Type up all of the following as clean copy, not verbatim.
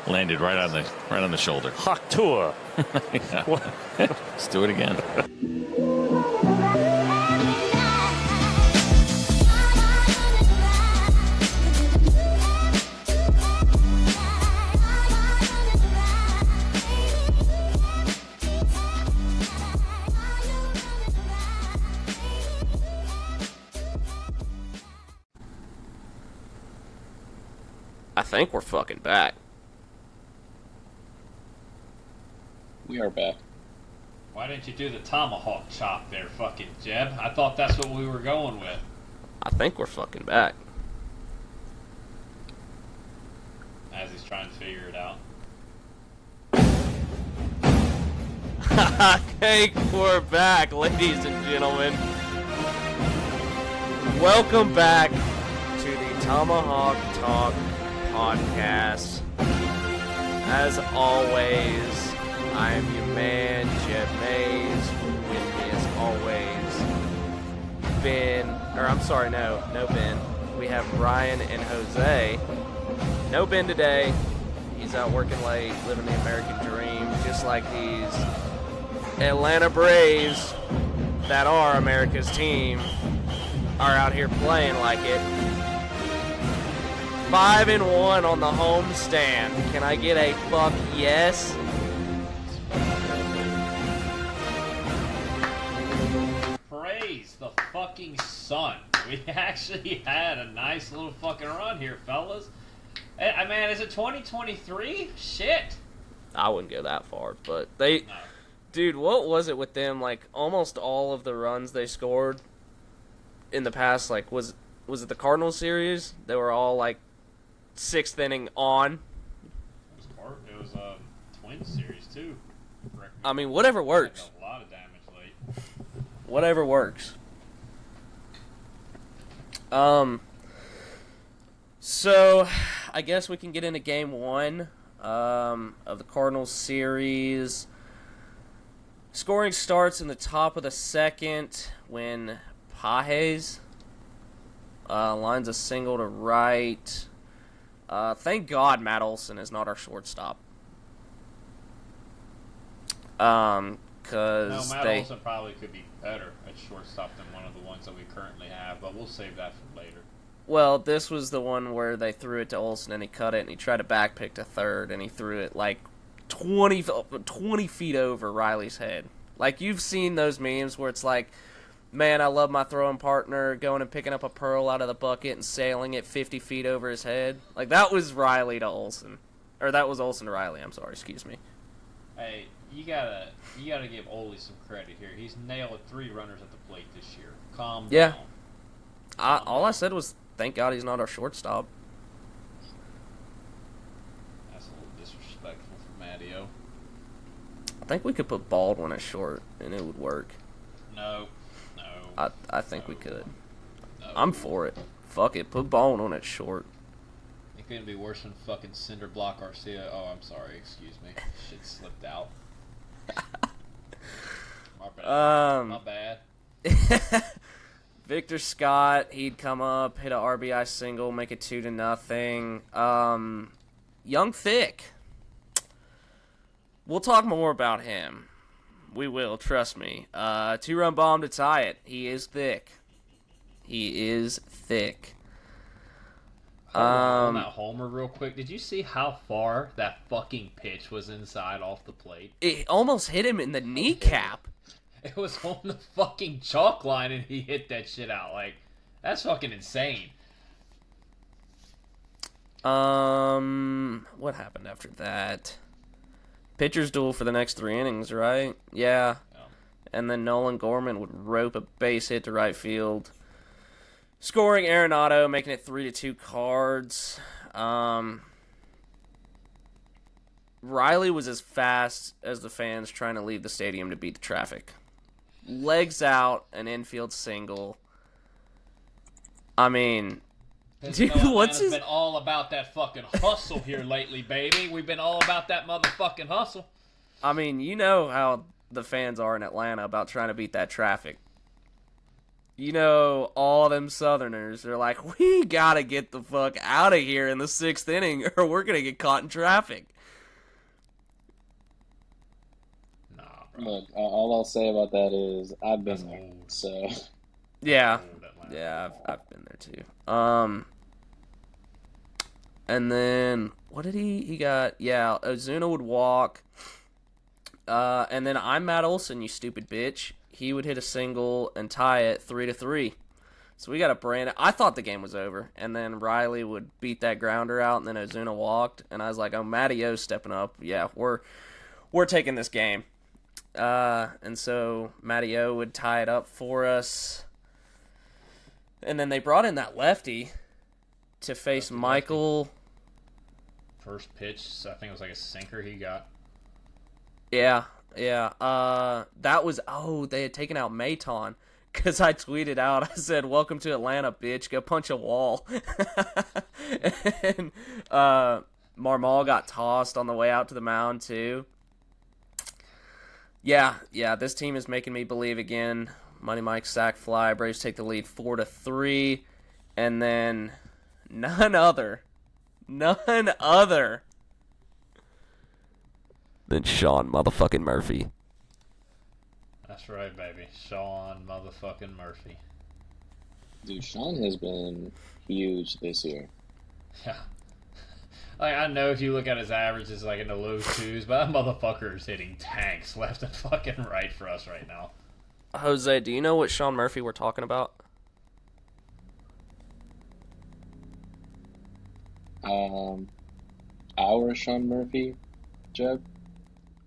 Landed right on the shoulder. Hawk tour. Yeah. Let's do it again. I think we're fucking back. We are back. Why didn't you do the tomahawk chop there, fucking Jeb? I thought that's what we were going with. I think we're fucking back. As he's trying to figure it out. I think we're back, ladies and gentlemen. Welcome back to the Tomahawk Talk podcast. As always, I am your man, Jeb Mays. With me as always, Ben. We have Ryan and Jose. No Ben today. He's out working late, living the American dream, just like these Atlanta Braves that are America's team are out here playing like it. 5-1 on the homestand. Can I get a fuck yes? Praise the fucking sun. We actually had a nice little fucking run here, fellas. I mean, is it 2023? Shit. I wouldn't go that far, but they... No. Dude, what was it with them? Like, almost all of the runs they scored in the past, like, was it the Cardinals series? They were all, like, 6th inning on. It was a Twins series, too. I mean, whatever works. A lot of damage late. Whatever works. So, I guess we can get into game 1 of the Cardinals series. Scoring starts in the top of the second when Pages lines a single to right. Thank God Matt Olson is not our shortstop. Matt Olson probably could be better at shortstop than one of the ones that we currently have, but we'll save that for later. Well, this was the one where they threw it to Olson and he cut it and he tried to backpick to third and he threw it like 20 feet over Riley's head. Like, you've seen those memes where it's like, man, I love my throwing partner going and picking up a pearl out of the bucket and sailing it 50 feet over his head. Like, that was Riley to Olson. Or that was Olson to Riley, I'm sorry, excuse me. Hey, you gotta give Ole some credit here. He's nailed 3 runners at the plate this year. Calm down. All I said was, thank God he's not our shortstop. That's a little disrespectful for Matteo. I think we could put Baldwin at short, and it would work. No. I think we could. No. I'm for it. Fuck it, put Baldwin on at short. It couldn't be worse than fucking Cinder Block Garcia. Oh, I'm sorry. Excuse me. Shit slipped out. My bad. Victor Scott, he'd come up, hit a RBI single, make it 2-0. Young Thick. We'll talk more about him. We will, trust me. 2-run bomb to tie it. He is thick. On that homer real quick, did you see how far that fucking pitch was inside off the plate? It almost hit him in the kneecap. It was on the fucking chalk line and he hit that shit out. Like, that's fucking insane. What happened after that? Pitcher's duel for the next 3 innings, right? Yeah. And then Nolan Gorman would rope a base hit to right field. Scoring Arenado, making it 3-2 Cards. Riley was as fast as the fans trying to leave the stadium to beat the traffic. Legs out, an infield single. I mean, dude, what's his... been all about that fucking hustle here lately, baby. We've been all about that motherfucking hustle. I mean, you know how the fans are in Atlanta about trying to beat that traffic. you know, all them Southerners are like, we gotta get the fuck out of here in the 6th inning, or we're gonna get caught in traffic. Nah, bro. Look, all I'll say about that is I've been That's there, old. so Yeah, Old Atlanta. yeah, I've been there too. And then what did he got? Yeah, Ozuna would walk. And then I'm Matt Olson, you stupid bitch. He would hit a single and tie it 3-3. So we got a brand. I thought the game was over, and then Riley would beat that grounder out, and then Ozuna walked, and I was like, "Oh, Matty O's stepping up. Yeah, we're taking this game." And so Matty O would tie it up for us, and then they brought in that lefty to face Michael. First pitch, I think it was like a sinker he got. Yeah. That was, they had taken out Maton. Because I tweeted out, I said, welcome to Atlanta, bitch. Go punch a wall. And Marmol got tossed on the way out to the mound, too. Yeah, this team is making me believe again. Money Mike sack fly. Braves take the lead 4-3. And then none other than Sean motherfucking Murphy. That's right, baby. Sean motherfucking Murphy. dude, Sean has been huge this year. Yeah. Like, I know if you look at his averages, like in the low twos, but that motherfucker is hitting tanks left and fucking right for us right now. Jose, do you know what Sean Murphy we're talking about? Our Sean Murphy, Jeb,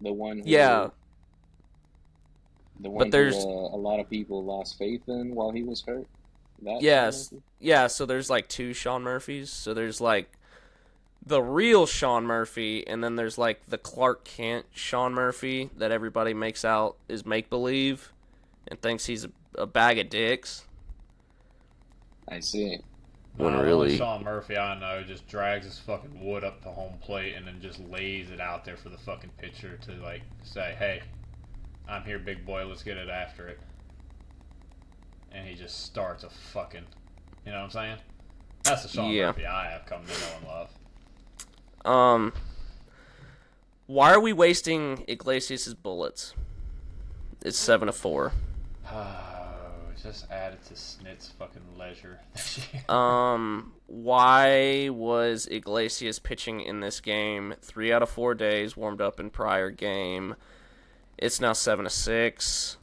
the one who, Yeah. the one there's- who a lot of people lost faith in while he was hurt. That Yes. Sean Murphy? Yeah, so there's like two Sean Murphys. So there's like the real Sean Murphy, and then there's like the Clark Kent Sean Murphy that everybody makes out is make-believe and thinks he's a bag of dicks. I see. When The only really- Sean Murphy I know just drags his fucking wood up to home plate and then just lays it out there for the fucking pitcher to like say, "Hey, I'm here, big boy. Let's get it after it." And he just starts a fucking, you know what I'm saying? That's the Sean Yeah. Murphy I have come to know and love. Why are we wasting Iglesias' bullets? It's 7-4. Just added to Snit's fucking leisure this year. Why was Iglesias pitching in this game? 3 out of 4 days, warmed up in prior game. It's now 7-6.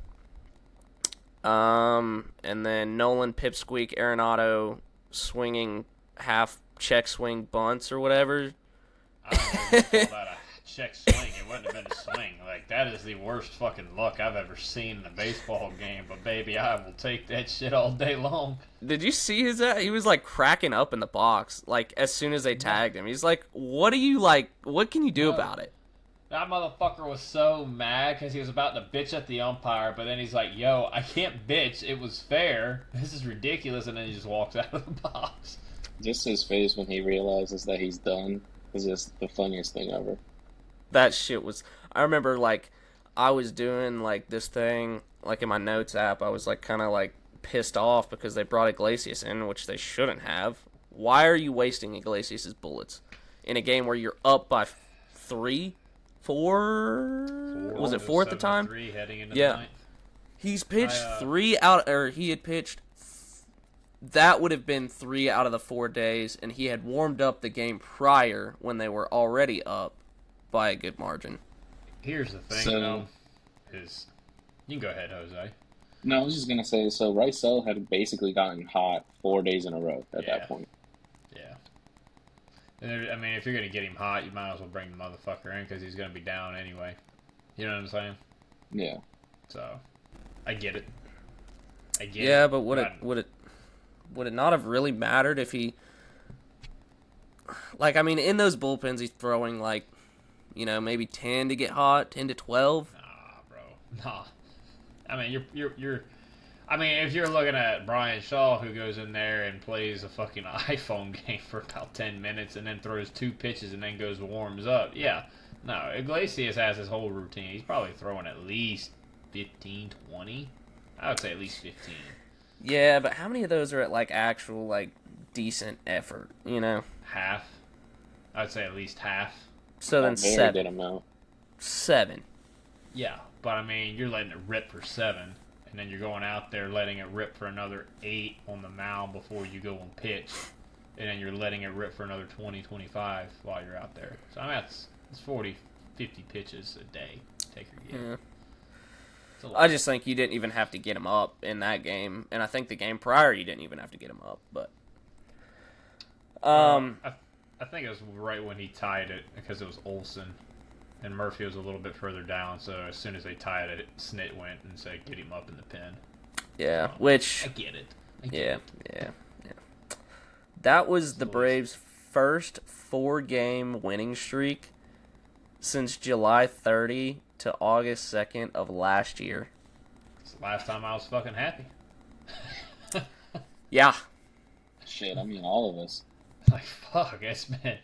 And then Nolan Pipsqueak Arenado swinging half check swing bunts or whatever. I don't know if you call that a check swing. It wouldn't have been a swing. Like, that is the worst fucking luck I've ever seen in a baseball game. But, baby, I will take that shit all day long. Did you see his? He was like cracking up in the box, like as soon as they tagged him. He's like, "What do you like? What can you do about it?" That motherfucker was so mad because he was about to bitch at the umpire, but then he's like, "Yo, I can't bitch. It was fair. This is ridiculous," and then he just walks out of the box. Just his face when he realizes that he's done is just the funniest thing ever. That shit was. I remember like I was doing like this thing like in my notes app. I was like kind of like pissed off because they brought Iglesias in, which they shouldn't have. Why are you wasting Iglesias' bullets in a game where you're up by 3, 4? Was it 4 at the time? 7-3 heading into Yeah. the ninth. He's pitched 3 out, or he had pitched. That would have been 3 out of the 4 days, and he had warmed up the game prior when they were already up by a good margin. Here's the thing, So- though, is you can go ahead, Jose. No, I was just gonna say, so Bryce Elder had basically gotten hot 4 days in a row at Yeah. that point. Yeah. And I mean, if you're gonna get him hot, you might as well bring the motherfucker in because he's gonna be down anyway. You know what I'm saying? Yeah. So, I get it. I get it. Yeah, but would God, it not have really mattered if he, like, I mean, in those bullpens he's throwing like, you know, maybe 10 to get hot, 10 to 12. Nah, bro. Nah. I mean, you're. I mean, if you're looking at Brian Shaw, who goes in there and plays a fucking iPhone game for about 10 minutes and then throws 2 pitches and then goes warms up, yeah. No, Iglesias has his whole routine. He's probably throwing at least 15, 20. I would say at least 15. Yeah, but how many of those are at, like, actual, like, decent effort, you know? Half. I'd say at least half. So then A very 7. good amount. 7. Yeah, but I mean, you're letting it rip for 7, and then you're going out there letting it rip for another 8 on the mound before you go on pitch, and then you're letting it rip for another 20, 25 while you're out there. So I mean, that's 40, 50 pitches a day. Take your game. Yeah. It's a lot. I just think you didn't even have to get him up in that game, and I think the game prior you didn't even have to get him up, but... I think it was right when he tied it because it was Olsen, and Murphy was a little bit further down. So as soon as they tied it, Snit went and said, "Get him up in the pen." Yeah, So, which... I get it. Yeah. That was the Braves' first 4-game winning streak since July 30 to August 2nd of last year. It's the last time I was fucking happy. Yeah. Shit, I mean, all of us. Like, fuck, it's been...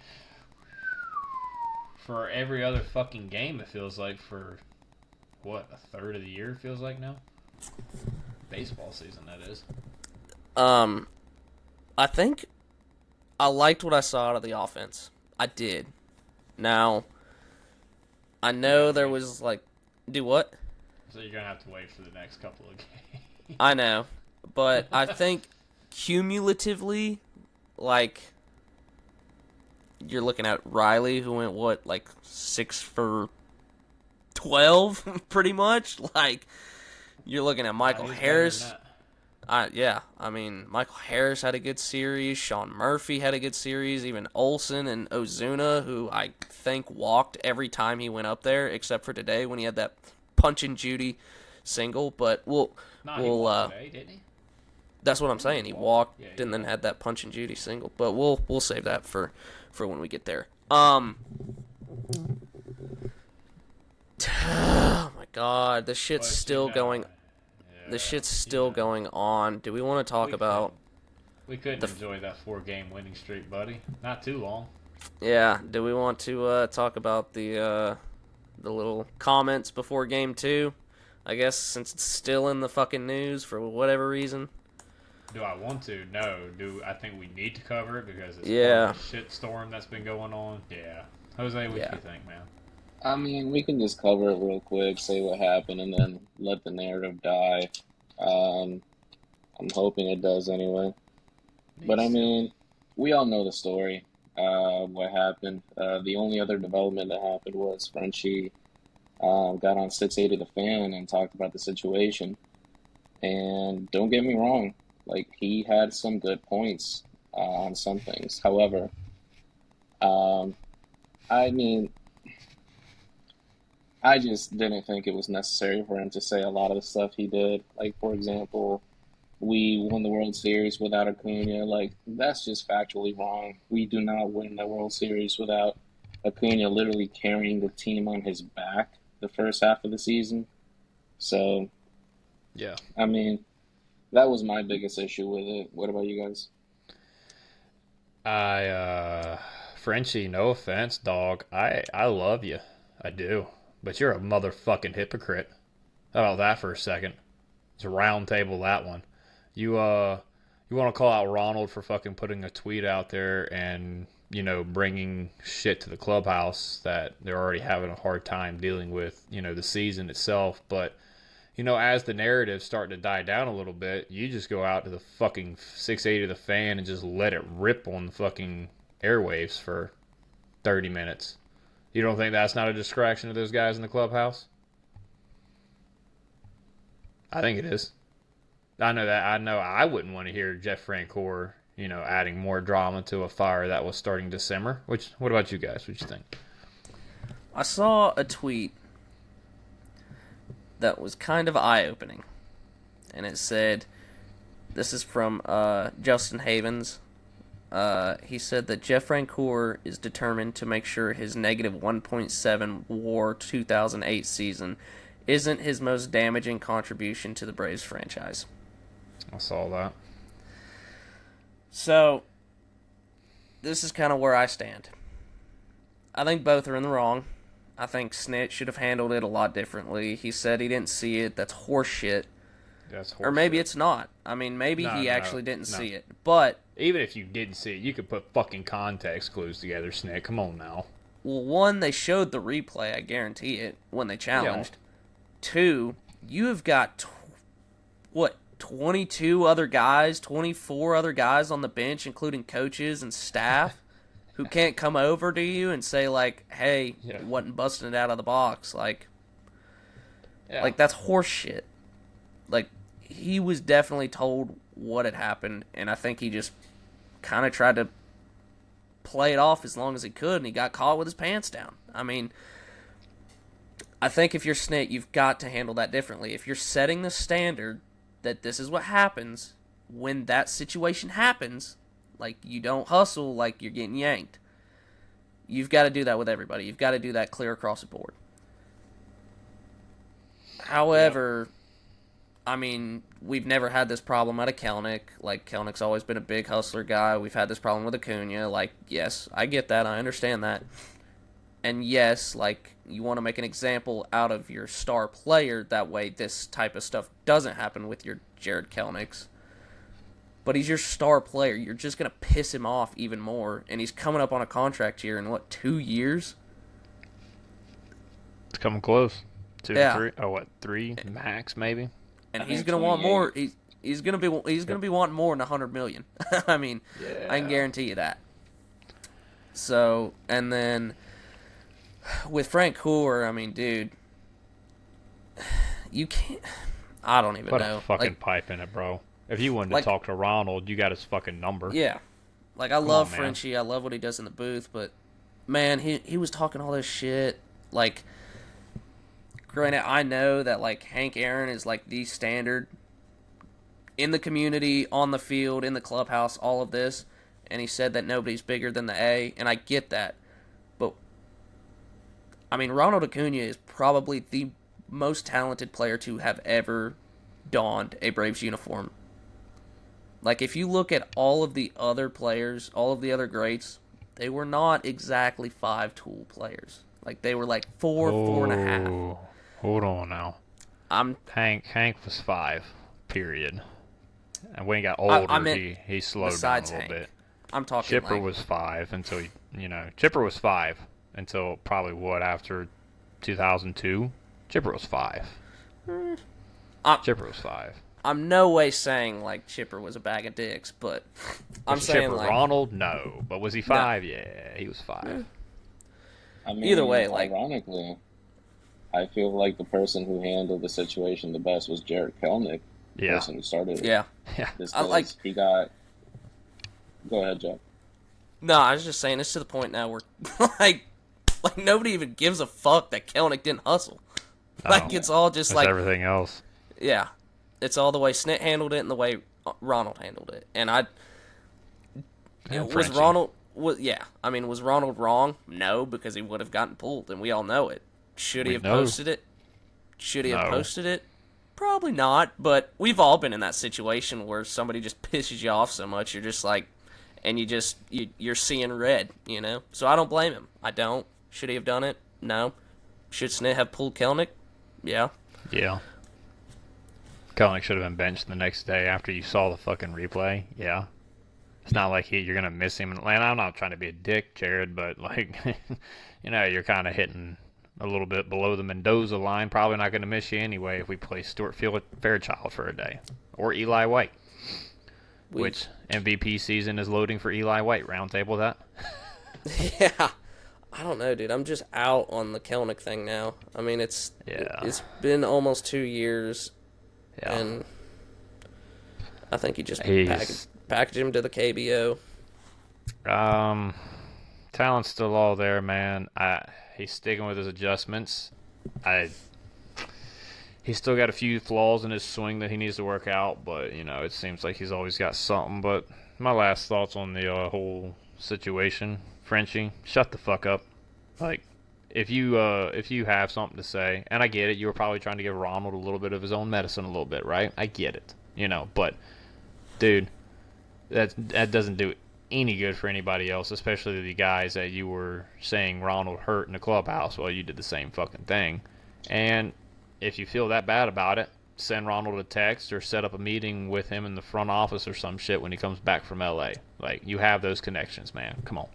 For every other fucking game, it feels like for, what, a third of the year it feels like now? Baseball season, that is. I think I liked what I saw out of the offense. I did. Now, I know there was, like... Do what? So you're going to have to wait for the next couple of games. I know. But I think cumulatively, like... You're looking at Riley, who went, what, like 6 for 12, pretty much? Like, you're looking at Michael He's better Harris. than that. Yeah, I mean, Michael Harris had a good series. Sean Murphy had a good series. Even Olsen and Ozuna, who I think walked every time he went up there, except for today when he had that Punch and Judy single. But He walked today, didn't he? that's what I'm saying. He walked Yeah, he and then walked. had that Punch and Judy single. But we'll save that for when we get there. Oh my God, this shit's But, still going. yeah, This shit's still going on. Do we want to talk about? We couldn't enjoy that 4-game winning streak, buddy. Not too long. Yeah. Do we want to talk about the little comments before game 2? I guess since it's still in the fucking news for whatever reason. Do I want to? No. Do I think we need to cover it because it's Yeah. part of the shitstorm that's been going on? Yeah. Jose, what Yeah. do you think, man? I mean, we can just cover it real quick, say what happened, and then let the narrative die. I'm hoping it does anyway. But I mean, we all know the story. What happened? The only other development that happened was Frenchie got on 680 The Fan and talked about the situation. And don't get me wrong, like he had some good points on some things. However, I mean, I just didn't think it was necessary for him to say a lot of the stuff he did. Like, for example, we won the World Series without Acuna. Like, that's just factually wrong. We do not win the World Series without Acuna literally carrying the team on his back the first half of the season. So, Yeah. I mean, that was my biggest issue with it. What about you guys? Frenchie, no offense, dog. I love you. I do. But you're a motherfucking hypocrite. How about that for a second? It's a round table, that one. You want to call out Ronald for fucking putting a tweet out there and, bringing shit to the clubhouse that they're already having a hard time dealing with, the season itself. But, as the narrative's starting to die down a little bit, you just go out to the fucking 680 The Fan and just let it rip on the fucking airwaves for 30 minutes. You don't think that's not a distraction to those guys in the clubhouse? I think it is. I know that. I know I wouldn't want to hear Jeff Francoeur, adding more drama to a fire that was starting to simmer. What about you guys? What you think? I saw a tweet that was kind of eye-opening, and it said, this is from Justin Havens. He said that Jeff Francoeur is determined to make sure his negative 1.7 WAR 2008 season isn't his most damaging contribution to the Braves franchise. I saw that. So, this is kind of where I stand. I think both are in the wrong. I think Snit should have handled it a lot differently. He said he didn't see it. That's horseshit. That's or maybe horseshit. it's not. I mean, maybe No, he no, actually didn't no. see it. But, Even if you didn't see it, you could put fucking context clues together, Snick. Come on now. well, one, they showed the replay, I guarantee it, when they challenged. Two, you have got, 22 other guys, 24 other guys on the bench, including coaches and staff, who can't come over to you and say, like, hey, Yeah. you wasn't busting it out of the box. Like, Yeah. Like, that's horseshit. Like, he was definitely told what had happened, and I think he just kind of tried to play it off as long as he could, and he got caught with his pants down. I mean, I think if you're Snit, you've got to handle that differently. If you're setting the standard that this is what happens when that situation happens, like, you don't hustle like you're getting yanked. You've got to do that with everybody. You've got to do that clear across the board. However, I mean, we've never had this problem out of Kelnick. Like, Kelnick's always been a big hustler guy. We've had this problem with Acuna. Like, yes, I get that. I understand that. And yes, like, you want to make an example out of your star player. That way this type of stuff doesn't happen with your Jared Kelnicks. But he's your star player. You're just going to piss him off even more. And he's coming up on a contract here in, 2 years? It's coming close. 2 Yeah. to 3. Oh, what? 3 max, maybe? And I he's think going to want 28. more. He's going to be wanting more than $100 million. I mean, I can guarantee you that. So, and then with Frank Cooler, I mean, dude, you can't. I don't even Put know. a fucking Like, pipe in it, bro. If you wanted to like- talk to Ronald, you got his fucking number. yeah, like, I love on, man. Frenchie. I love what he does in the booth, but man, he was talking all this shit. Like, granted, I know that, like, Hank Aaron is, like, the standard in the community, on the field, in the clubhouse, all of this, and he said that nobody's bigger than the A, and I get that. But, I mean, Ronald Acuna is probably the most talented player to have ever donned a Braves uniform. Like, if you look at all of the other players, all of the other greats, they were not exactly 5-tool players. Like, they were like 4.5. Oh, hold on now. Hank was 5, period. And when he got older, I meant he slowed down a besides little Hank. bit. I'm talking Chipper like, was 5 until Chipper was 5 until probably after 2002. Chipper was 5. Chipper was 5. I'm no way saying like Chipper was a bag of dicks, but I'm Was saying Chipper like Ronald? No, but was he 5? Yeah, he was 5. I mean, Either way, like- ironically, I feel like the person who handled the situation the best was Jared Kelnick. The Yeah. person who started it. yeah. Yeah. Just I like- 'cause he got. Go ahead, Jeff. No, I was just saying it's to the point now where like nobody even gives a fuck that Kelnick didn't hustle. Like, it's all just That's like, everything else. yeah, it's all the way Snit handled it and the way Ronald handled it. And And was Frenchie. Ronald was Ronald wrong? No, because he would have gotten pulled, and we all know it. Should he We have know. posted it? Should he have No. posted it? Probably not, but we've all been in that situation where somebody just pisses you off so much, you're just like, and you're seeing red, you know? So I don't blame him. I don't. Should he have done it? No. Should Snit have pulled Kelnick? Yeah. Yeah. Kelnick should have been benched the next day after you saw the fucking replay. Yeah. It's not like you're going to miss him in Atlanta. I'm not trying to be a dick, Jared, but, like, you're kind of hitting a little bit below the Mendoza line. Probably not going to miss you anyway if we play Stuart Fairchild for a day. Or Eli White. Which MVP season is loading for Eli White? Roundtable that? Yeah. I don't know, dude. I'm just out on the Kelnick thing now. I mean, it's been almost 2 years, Yeah. and I think he just He's- packaged him to the KBO. Talent's still all there, man. He's sticking with his adjustments. He's still got a few flaws in his swing that he needs to work out, but it seems like he's always got something. But my last thoughts on the whole situation, Frenchie, shut the fuck up. Like, if you have something to say, and I get it, you were probably trying to give Ronald a little bit of his own medicine, a little bit, right? I get it, but dude, that doesn't do any good for anybody else, especially the guys that you were saying Ronald hurt in the clubhouse. Well, you did the same fucking thing, and if you feel that bad about it, send Ronald a text or set up a meeting with him in the front office or some shit when he comes back from LA. Like, you have those connections, man. Come on.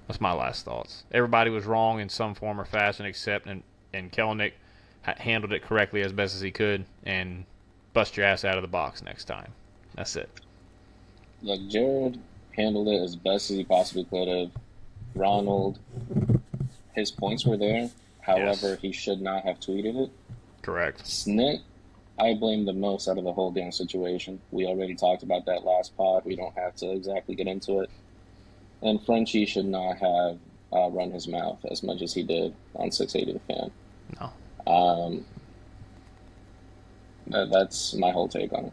That's my last thoughts. Everybody was wrong in some form or fashion, except and Kelenic handled it correctly as best as he could, and bust your ass out of the box next time. That's it. Look, Jared handled it as best as he possibly could have. Ronald, his points were there. However, Yes. he should not have tweeted it. Correct. Snit, I blame the most out of the whole damn situation. We already talked about that last pod. We don't have to exactly get into it. And Frenchie should not have run his mouth as much as he did on 680 The Fan. No. That's my whole take on it.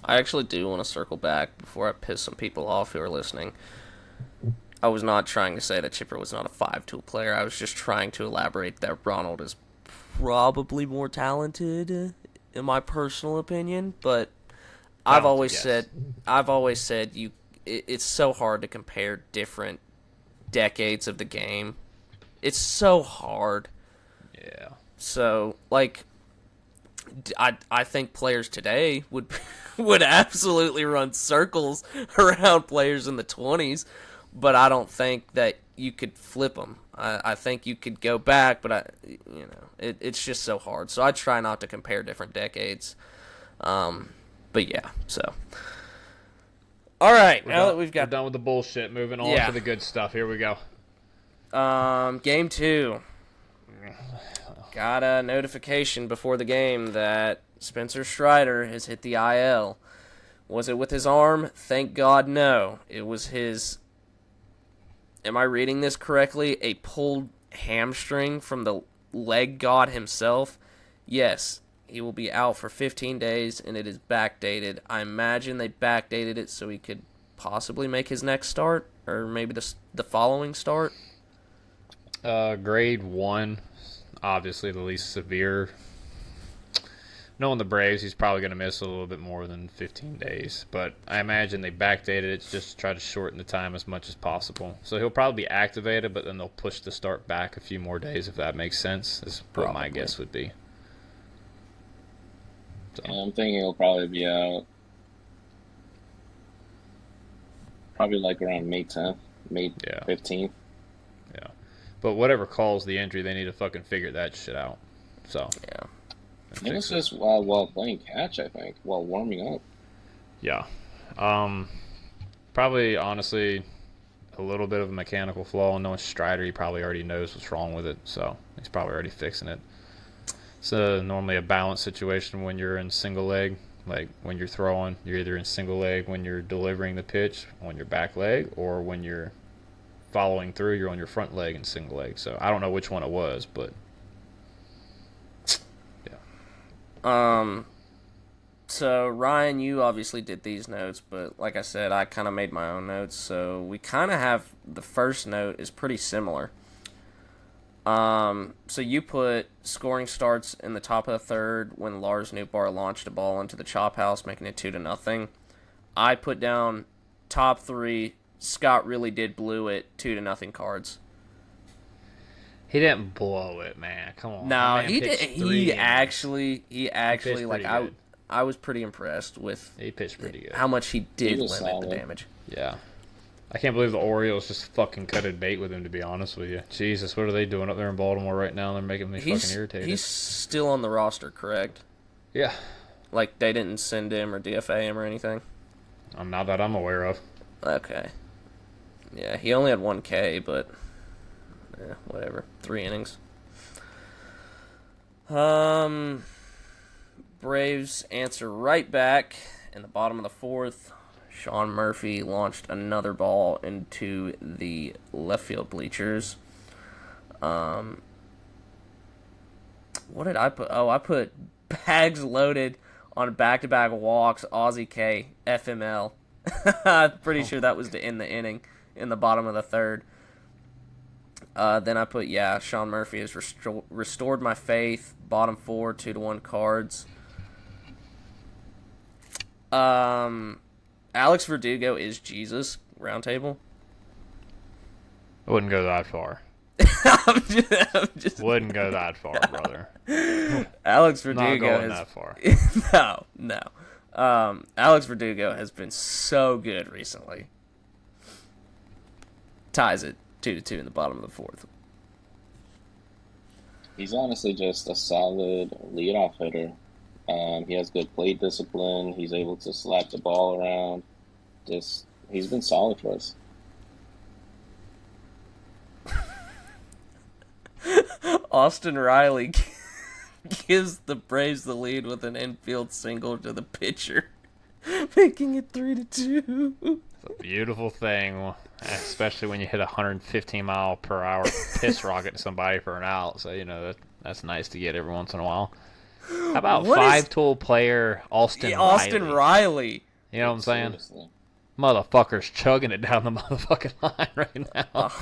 I actually do want to circle back before I piss some people off who are listening. I was not trying to say that Chipper was not a 5-tool player. I was just trying to elaborate that Ronald is probably more talented, in my personal opinion. But I've always said it's so hard to compare different decades of the game. It's so hard. Yeah. So, like, I think players today would absolutely run circles around players in the 20s, but I don't think that you could flip them. I think you could go back, but it's just so hard. So I try not to compare different decades. But yeah, so. All right, now that we're done with the bullshit, moving on to the good stuff. Here we go. Game 2. Got a notification before the game that Spencer Strider has hit the IL. Was it with his arm? Thank God, no. It was his, am I reading this correctly? A pulled hamstring from the leg god himself? Yes, he will be out for 15 days, and it is backdated. I imagine they backdated it so he could possibly make his next start, or maybe the following start. Grade 1, obviously the least severe. Knowing the Braves, he's probably going to miss a little bit more than 15 days. But I imagine they backdated it just to try to shorten the time as much as possible. So he'll probably be activated, but then they'll push the start back a few more days, if that makes sense, is what my guess would be. So. Yeah, I'm thinking he'll probably be out probably like around May 10th, May 15th. Yeah. But whatever caused the injury, they need to fucking figure that shit out. So. Yeah. It was just while playing catch, I think, while warming up. Yeah. Probably, honestly, a little bit of a mechanical flaw. And knowing Strider, he probably already knows what's wrong with it. So he's probably already fixing it. It's normally a balance situation when you're in single leg. Like when you're throwing, you're either in single leg when you're delivering the pitch on your back leg, or when you're following through, you're on your front leg in single leg. So I don't know which one it was, but yeah. So Ryan, you obviously did these notes, but like I said, I kind of made my own notes. So we kind of have, the first note is pretty similar. So you put scoring starts in the top of the third when Lars Nootbaar launched a ball into the chop house, making it 2-0. I put down top 3. Scott really did blew it 2-0 Cards. He didn't blow it, man. Come on. No, he did. He actually like good. I was pretty impressed with. He pitched pretty good. How much he did limit solid. the damage. Yeah. I can't believe the Orioles just fucking cutted bait with him, to be honest with you. Jesus, what are they doing up there in Baltimore right now? They're making me fucking irritated. He's still on the roster, correct? Yeah. Like, they didn't send him or DFA him or anything? Not that I'm aware of. Okay. Yeah, he only had 1 K, but whatever. 3 innings. Braves answer right back in the bottom of the 4th. Sean Murphy launched another ball into the left field bleachers. What did I put? Oh, I put bags loaded on back-to-back walks, Aussie K, FML. I'm pretty sure that was to end the inning in the bottom of the 3rd. Then I put, Sean Murphy has restored my faith. Bottom 4, 2-1 Cards. Alex Verdugo is Jesus. Roundtable. I wouldn't go that far. I'm just Wouldn't go that far, brother. Alex Not Verdugo going has that far. no. Alex Verdugo has been so good recently. Ties it 2-2 in the bottom of the fourth. He's honestly just a solid leadoff hitter. He has good plate discipline. He's able to slap the ball around. He's been solid for us. Austin Riley gives the Braves the lead with an infield single to the pitcher, making it 3-2. It's a beautiful thing, especially when you hit a 115-mile-per-hour piss rocket to somebody for an out. So, that's nice to get every once in a while. How about five-tool player Austin Riley? Austin Riley. You know what I'm saying? Seriously. Motherfucker's chugging it down the motherfucking line right now.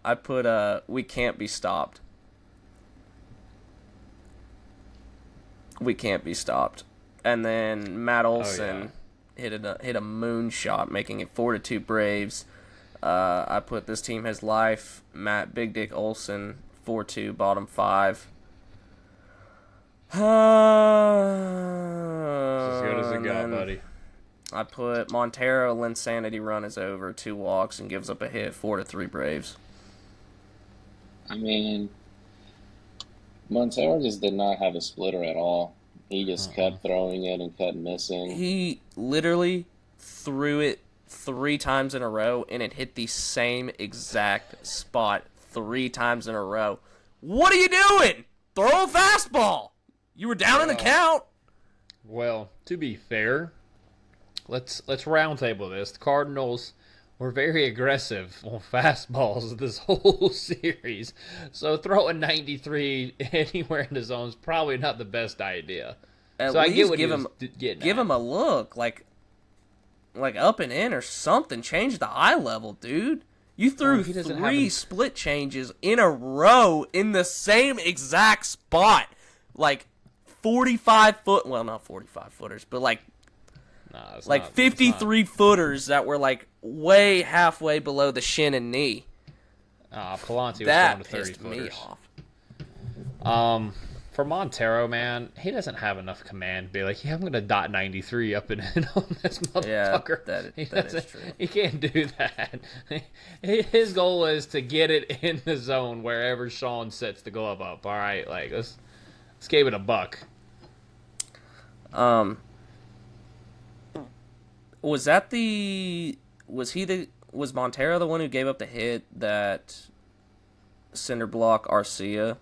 I put, we can't be stopped. We can't be stopped. And then Matt Olson hit a moonshot, making it 4-2 Braves. I put this team has life. Matt Big Dick Olson, 4-2, bottom 5. It's as good as it got, buddy. I put Montero, Linsanity run is over, 2 walks, and gives up a hit, 4-3 Braves. I mean, Montero just did not have a splitter at all. He just kept throwing it and kept missing. He literally threw it 3 times in a row, and it hit the same exact spot 3 times in a row. What are you doing? Throw a fastball. You were down in the count. Well, to be fair, let's roundtable this. The Cardinals were very aggressive on fastballs this whole series, so throwing 93 anywhere in the zone is probably not the best idea. At so I least get what give he him was getting give at. him a look, like up and in or something. Change the eye level, dude. You threw Well, he doesn't have 3 any- split changes in a row in the same exact spot, like 45-foot. Well, not 45 footers, but like Nah, it's like not- 53 footers that were like way halfway below the shin and knee. Palante was That down to 30 pissed me footers. off. For Montero, man, he doesn't have enough command to be like, yeah, I'm going to dot 93 up and in on this motherfucker. that is doesn't- true. He can't do that. His goal is to get it in the zone wherever Sean sets the glove up. All right, like, let's give it a buck. Was Montero the one who gave up the hit that cinder block Arcia?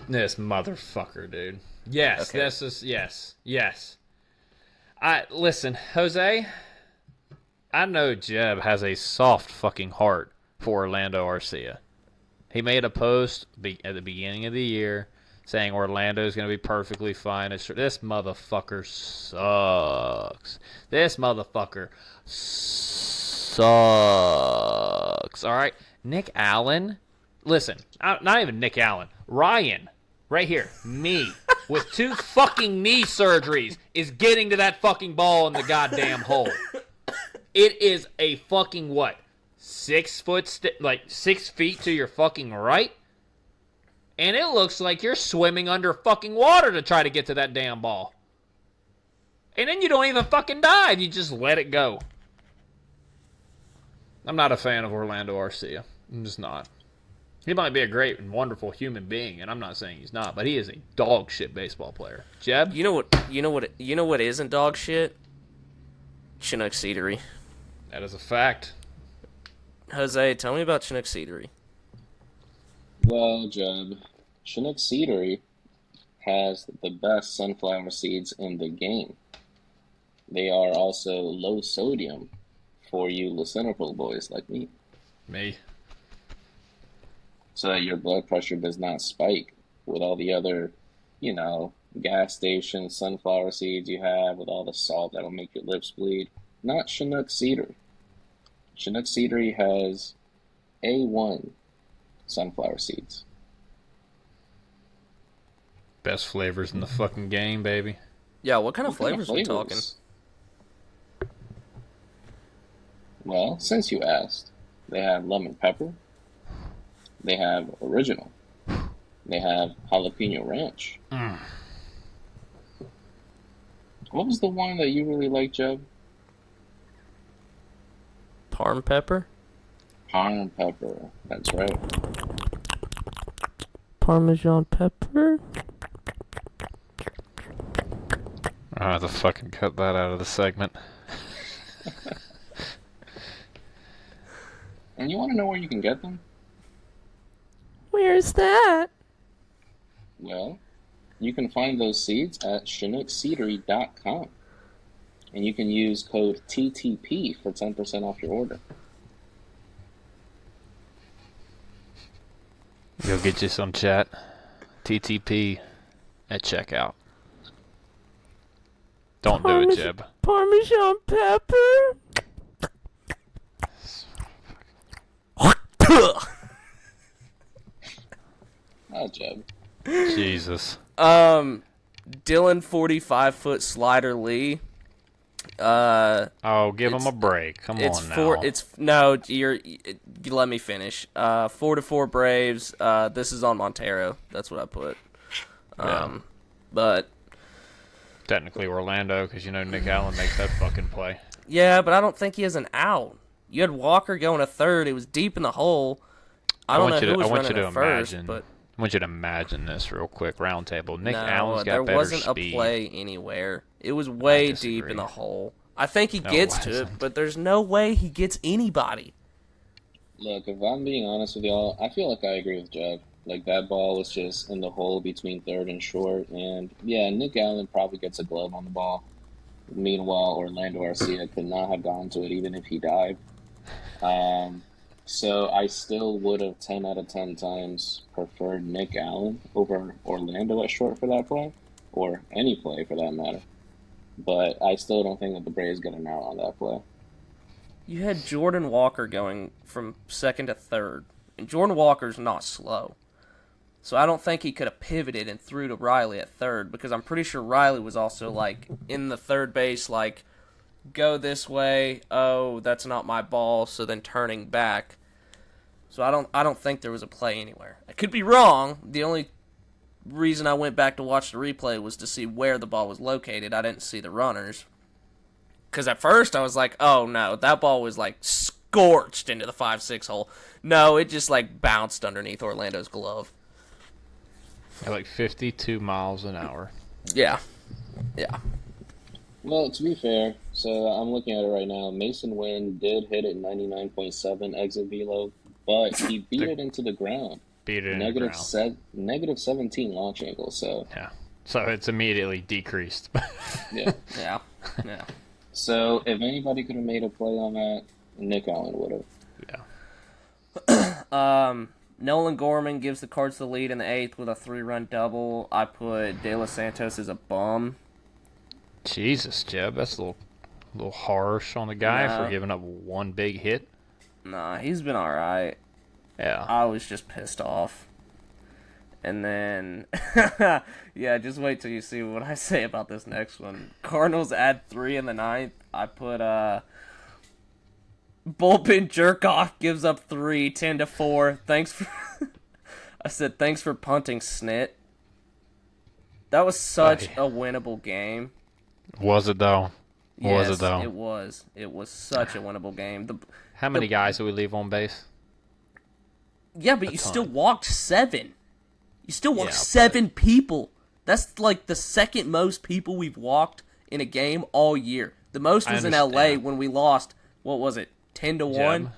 This motherfucker, dude. Yes, Okay. this is yes. Listen, Jose. I know Jeb has a soft fucking heart for Orlando Arcia. He made a post at the beginning of the year saying Orlando is going to be perfectly fine. This motherfucker sucks. This motherfucker sucks. All right, Nick Allen. Listen, not even Nick Allen. Ryan, right here, me, with 2 fucking knee surgeries, is getting to that fucking ball in the goddamn hole. It is a fucking what? 6 feet to your fucking right? And it looks like you're swimming under fucking water to try to get to that damn ball. And then you don't even fucking dive, you just let it go. I'm not a fan of Orlando Arcia. I'm just not. He might be a great and wonderful human being, and I'm not saying he's not, but he is a dog shit baseball player. Jeb? You know what isn't dog shit? Chinook Seedery. That is a fact. Jose, tell me about Chinook Seedery. Well, Jeb, Chinook Seedery has the best sunflower seeds in the game. They are also low sodium for you lisinopril boys like me, Me. so that your blood pressure does not spike with all the other, gas station sunflower seeds you have with all the salt that'll make your lips bleed. Not Chinook Seedery. Chinook Seedery has A1 sunflower seeds. Best flavors in the fucking game, baby. Yeah, what kind of What kind of flavors are we talking? Well, since you asked, they have lemon pepper, They have Original. They have Jalapeno Ranch. What was the one that you really liked, Jeb? Parm pepper? Parm pepper. That's right. Parmesan pepper? I have to fucking cut that out of the segment. And you want to know where you can get them? Where's that? Well, you can find those seeds at ChinookSeedery.com. And you can use code TTP for 10% off your order. Go get you some chat. TTP at checkout. Don't do it, Jeb. Parmesan pepper? Oh, Jeb. Jesus. Dylan 45-foot slider Lee. Oh, give him a break. Come on now. You let me finish. 4-4 Braves. This is on Montero. That's what I put. But Technically Orlando, because Nick Allen makes that fucking play. yeah, but I don't think he has an out. You had Walker going to third. It was deep in the hole. I don't know who was running at first, but I want you to imagine this real quick. Round table. Nick no, Allen's got there better wasn't speed. a play anywhere. It was way deep in the hole. I think he gets to it, but there's no way he gets anybody. Look, if I'm being honest with y'all, I feel like I agree with Jeb. Like, that ball was just in the hole between third and short. And, yeah, Nick Allen probably gets a glove on the ball. Meanwhile, Orlando Arcia could not have gone to it even if he dived. So I still would have 10 out of 10 times preferred Nick Allen over Orlando at short for that play, or any play for that matter. But I still don't think that the Braves get an out on that play. You had Jordan Walker going from second to third, and Jordan Walker's not slow. So I don't think he could have pivoted and threw to Riley at third, because I'm pretty sure Riley was also, like, in the third base, like, go this way, oh, that's not my ball, so then turning back. So I don't think there was a play anywhere. I could be wrong. The only reason I went back to watch the replay was to see where the ball was located. I didn't see the runners. Because at first I was like, oh no, that ball was like scorched into the 5-6 hole. No, it just like bounced underneath Orlando's glove. At like 52 miles an hour. Yeah. Yeah. Well, to be fair, so I'm looking at it right now. Mason Wynn did hit it 99.7 exit velo, but he beat it into the ground. Beat it into the ground. Negative 17 launch angle, so. Yeah. So it's immediately decreased. Yeah. Yeah. Yeah. So if anybody could have made a play on that, Nick Allen would have. Yeah. Nolan Gorman gives the Cards the lead in the 8th with a 3-run double. I put De Los Santos as a bum. Jesus, Jeb, that's a little harsh on the guy for giving up one big hit. Nah, he's been all right. Yeah. I was just pissed off. And then, yeah, just wait till you see what I say about this next one. Cardinals add 3 in the 9th. I put, bullpen jerk-off gives up 3, 10-4. Thanks for, I said, thanks for punting, Snit. That was such a winnable game. Was it, though? Yes, was it, though? It was. It was such a winnable game. How many guys did we leave on base? Yeah, but you still walked 7. You still walked 7 people. That's like the second most people we've walked in a game all year. The most was in LA when we lost, what was it, 10-1?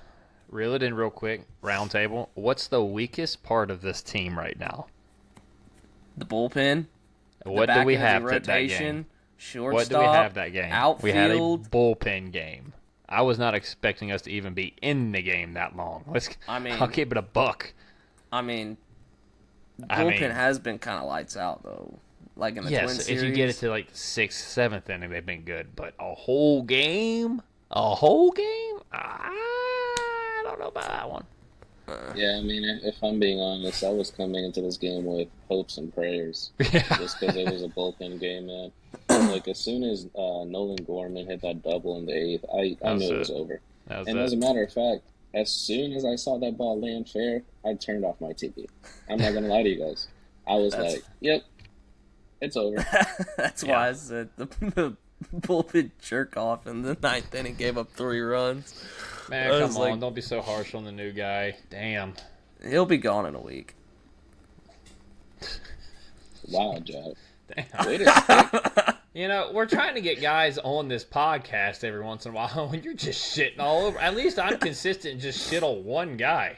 Reel it in real quick. Round table. What's the weakest part of this team right now? The bullpen. What do we have that game? Shortstop. What do we have that game? Outfield. We had a bullpen game. I was not expecting us to even be in the game that long. I'll keep it a buck. I mean, bullpen has been kind of lights out, though. Like in the Twin Series. If you get it to like 6th, 7th inning, they've been good. But a whole game? I don't know about that one. Yeah, I mean, if I'm being honest, I was coming into this game with hopes and prayers. Yeah. Just because it was a bullpen game, man. Like, as soon as Nolan Gorman hit that double in the 8th, I knew it was over. And as a matter of fact, as soon as I saw that ball land fair, I turned off my TV. I'm not gonna lie to you guys. I was like, "Yep, it's over." That's why I said the bullpen jerk off in the ninth inning gave up 3 runs. Man, come on. Don't be so harsh on the new guy. Damn. He'll be gone in a week. Wow, Jack. Damn. Wait a second. You know, we're trying to get guys on this podcast every once in a while, and you're just shitting all over. At least I'm consistent and just shit on one guy.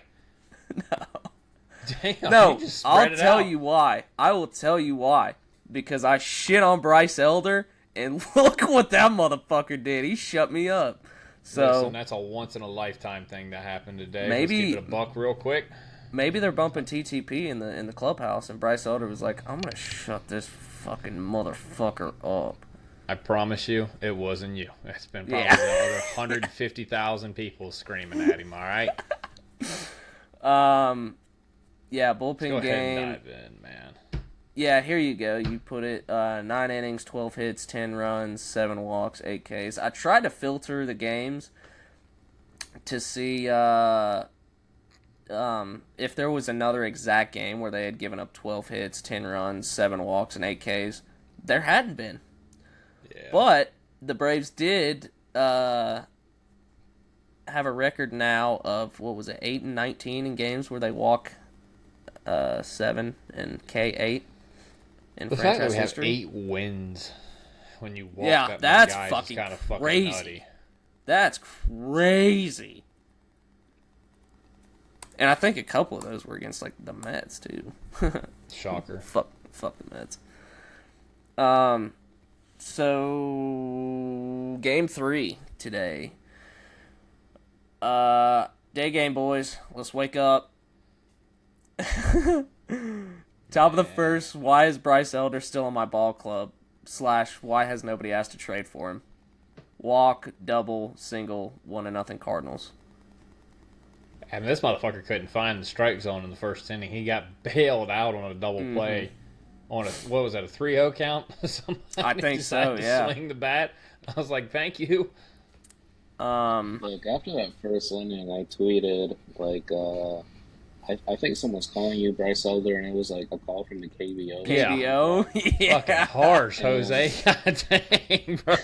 No. Damn, No, you just spread I'll it tell out. you why. I will tell you why. Because I shit on Bryce Elder, and look what that motherfucker did. He shut me up. So Listen, that's a once-in-a-lifetime thing that happened today. Maybe- Let's keep it a buck real quick. maybe they're bumping TTP in the clubhouse, and Bryce Elder was like, I'm going to shut this fucking motherfucker up. I promise you, it wasn't you. It's been probably the other 150,000 people screaming at him, all right? Yeah, Go bullpen ahead game. and dive in, man. Yeah, here you go. You put it 9 innings, 12 hits, 10 runs, 7 walks, 8 Ks. I tried to filter the games to see if there was another exact game where they had given up 12 hits, 10 runs, 7 walks, and 8 Ks. There hadn't been. Yeah. But the Braves did have a record now of, 8-19 in games where they walk 7 and K8 in The fact that franchise we have history. 8 wins when you walk Yeah, that that's many guys fucking is kind of fucking crazy. nutty. That's crazy. And I think a couple of those were against like the Mets too. Shocker. Fuck the Mets. So game 3 today. Day game, boys. Let's wake up. Top of the first. Why is Bryce Elder still in my ball club? / why has nobody asked to trade for him? Walk, double, single, 1-0 Cardinals. And this motherfucker couldn't find the strike zone in the first inning. He got bailed out on a double play on a, what was that, a 3-0 count? I think so, decided yeah. to swing the bat. I was like, thank you. Look, after that first inning, I tweeted, like, I think someone's calling you Bryce Elder, and it was, like, a call from the KBO. Yeah. KBO? Yeah. Fucking harsh, Jose. God dang, bro.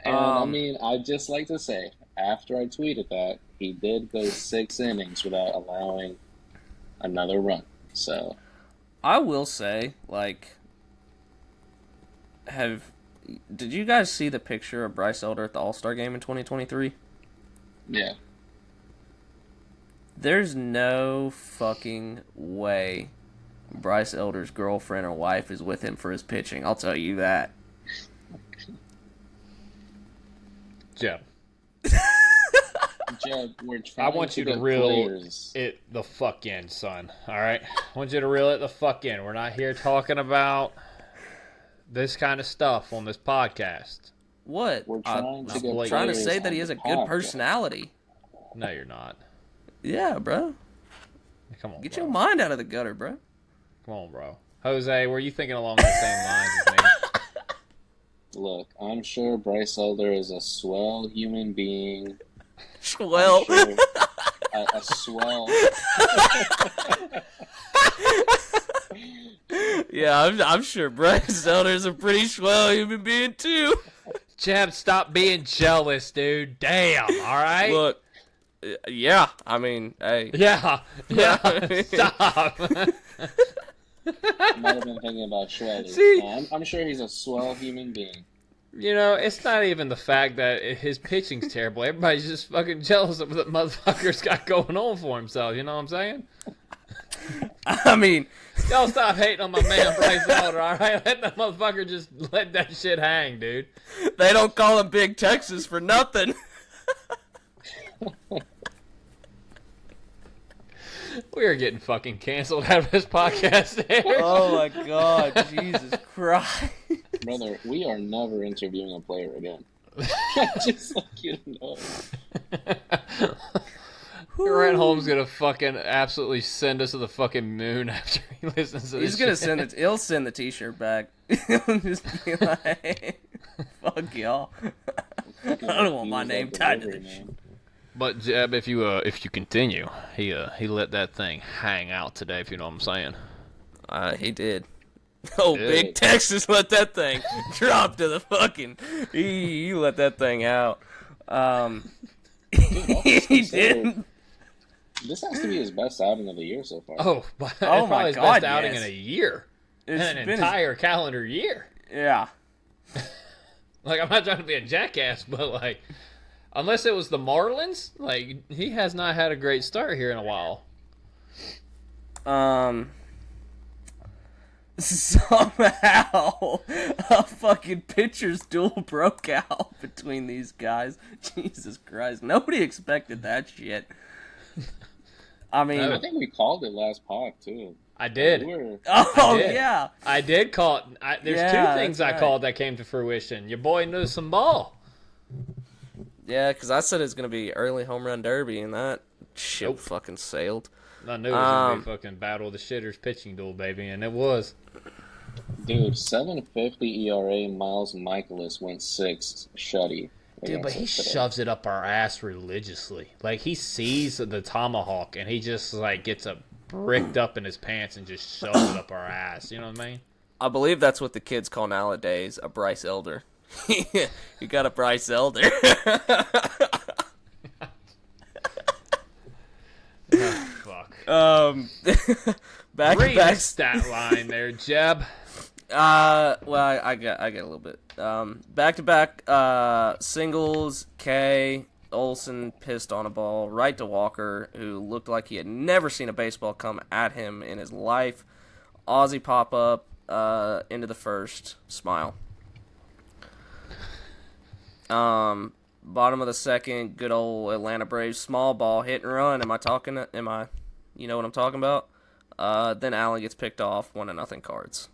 And, I mean, I'd just like to say, after I tweeted that, he did go 6 innings without allowing another run. So, I will say, like, did you guys see the picture of Bryce Elder at the All-Star game in 2023? yeah. There's no fucking way Bryce Elder's girlfriend or wife is with him for his pitching. I'll tell you that. Jeb, Jeb, we're trying I want you to get reel players. it the fuck in, son. All right? I want you to reel it the fuck in. We're not here talking about this kind of stuff on this podcast. What? We're trying to get I'm trying to players say that on he has the a good podcast. personality. No, you're not. Yeah, bro. Come on, Get bro. your mind out of the gutter, bro. Come on, bro. Jose, were you thinking along the same lines as me? Look, I'm sure Bryce Elder is a swell human being. Well, I'm sure a swell. yeah, I'm sure Bryce Elder's a pretty swell human being too. Jeb, stop being jealous, dude. Damn, all right? Look, yeah, I mean, hey. Yeah, stop. Might have been thinking about Shwelly. See? I'm sure he's a swell human being. You know, it's not even the fact that his pitching's terrible. Everybody's just fucking jealous of what the motherfucker's got going on for himself. You know what I'm saying? I mean, Y'all stop hating on my man Bryce Elder, all right? Let that motherfucker just let that shit hang, dude. they don't call him Big Texas for nothing. We are getting fucking canceled out of this podcast there. Oh my God, Jesus Christ! Brother, we are never interviewing a player again. Just like you to know. Grant Holmes gonna fucking absolutely send us to the fucking moon after he listens to this. He's gonna shit. send it. He'll send the T-shirt back. He'll just be like, "Fuck y'all." I don't want my name tied to this shit. But Jeb, if you continue, he let that thing hang out today. If you know what I'm saying. He did. Oh, Dude. Big Texas let that thing drop to the fucking. He let that thing out. He did. This has to be his best outing of the year so far. Oh, but Oh probably my his God, best outing yes. in a year, It's in an been his- entire calendar year. Yeah. Like, I'm not trying to be a jackass, but like, unless it was the Marlins, like he has not had a great start here in a while. Somehow a fucking pitcher's duel broke out between these guys. Jesus Christ. Nobody expected that shit. I mean, I think we called it last pod too. I did. We were, oh I did. yeah. I did call it. There's Yeah, two things that's I right. called that came to fruition. Your boy knows some ball. Yeah, because I said it's going to be early home run derby, and that ship Nope. fucking sailed. I knew it was gonna be fucking battle of the shitters pitching duel, baby, and it was. dude, 7.50 ERA. Miles Michaelis went 6 shutty. Dude, but he shoves it up our ass religiously. Like, he sees the tomahawk, and he just, like, gets bricked up in his pants and just shoves it up our ass. You know what I mean? I believe that's what the kids call nowadays a Bryce Elder. You got a Bryce Elder. Fuck. Back Read back. the stat line there, Jeb. Well, I get a little bit. Back to back singles. K. Olsen pissed on a ball right to Walker, who looked like he had never seen a baseball come at him in his life. Ozzy pop up into the first. Smile. Bottom of the second, good old Atlanta Braves small ball hit and run. You know what I'm talking about? Then Allen gets picked off, 1-0 Cards.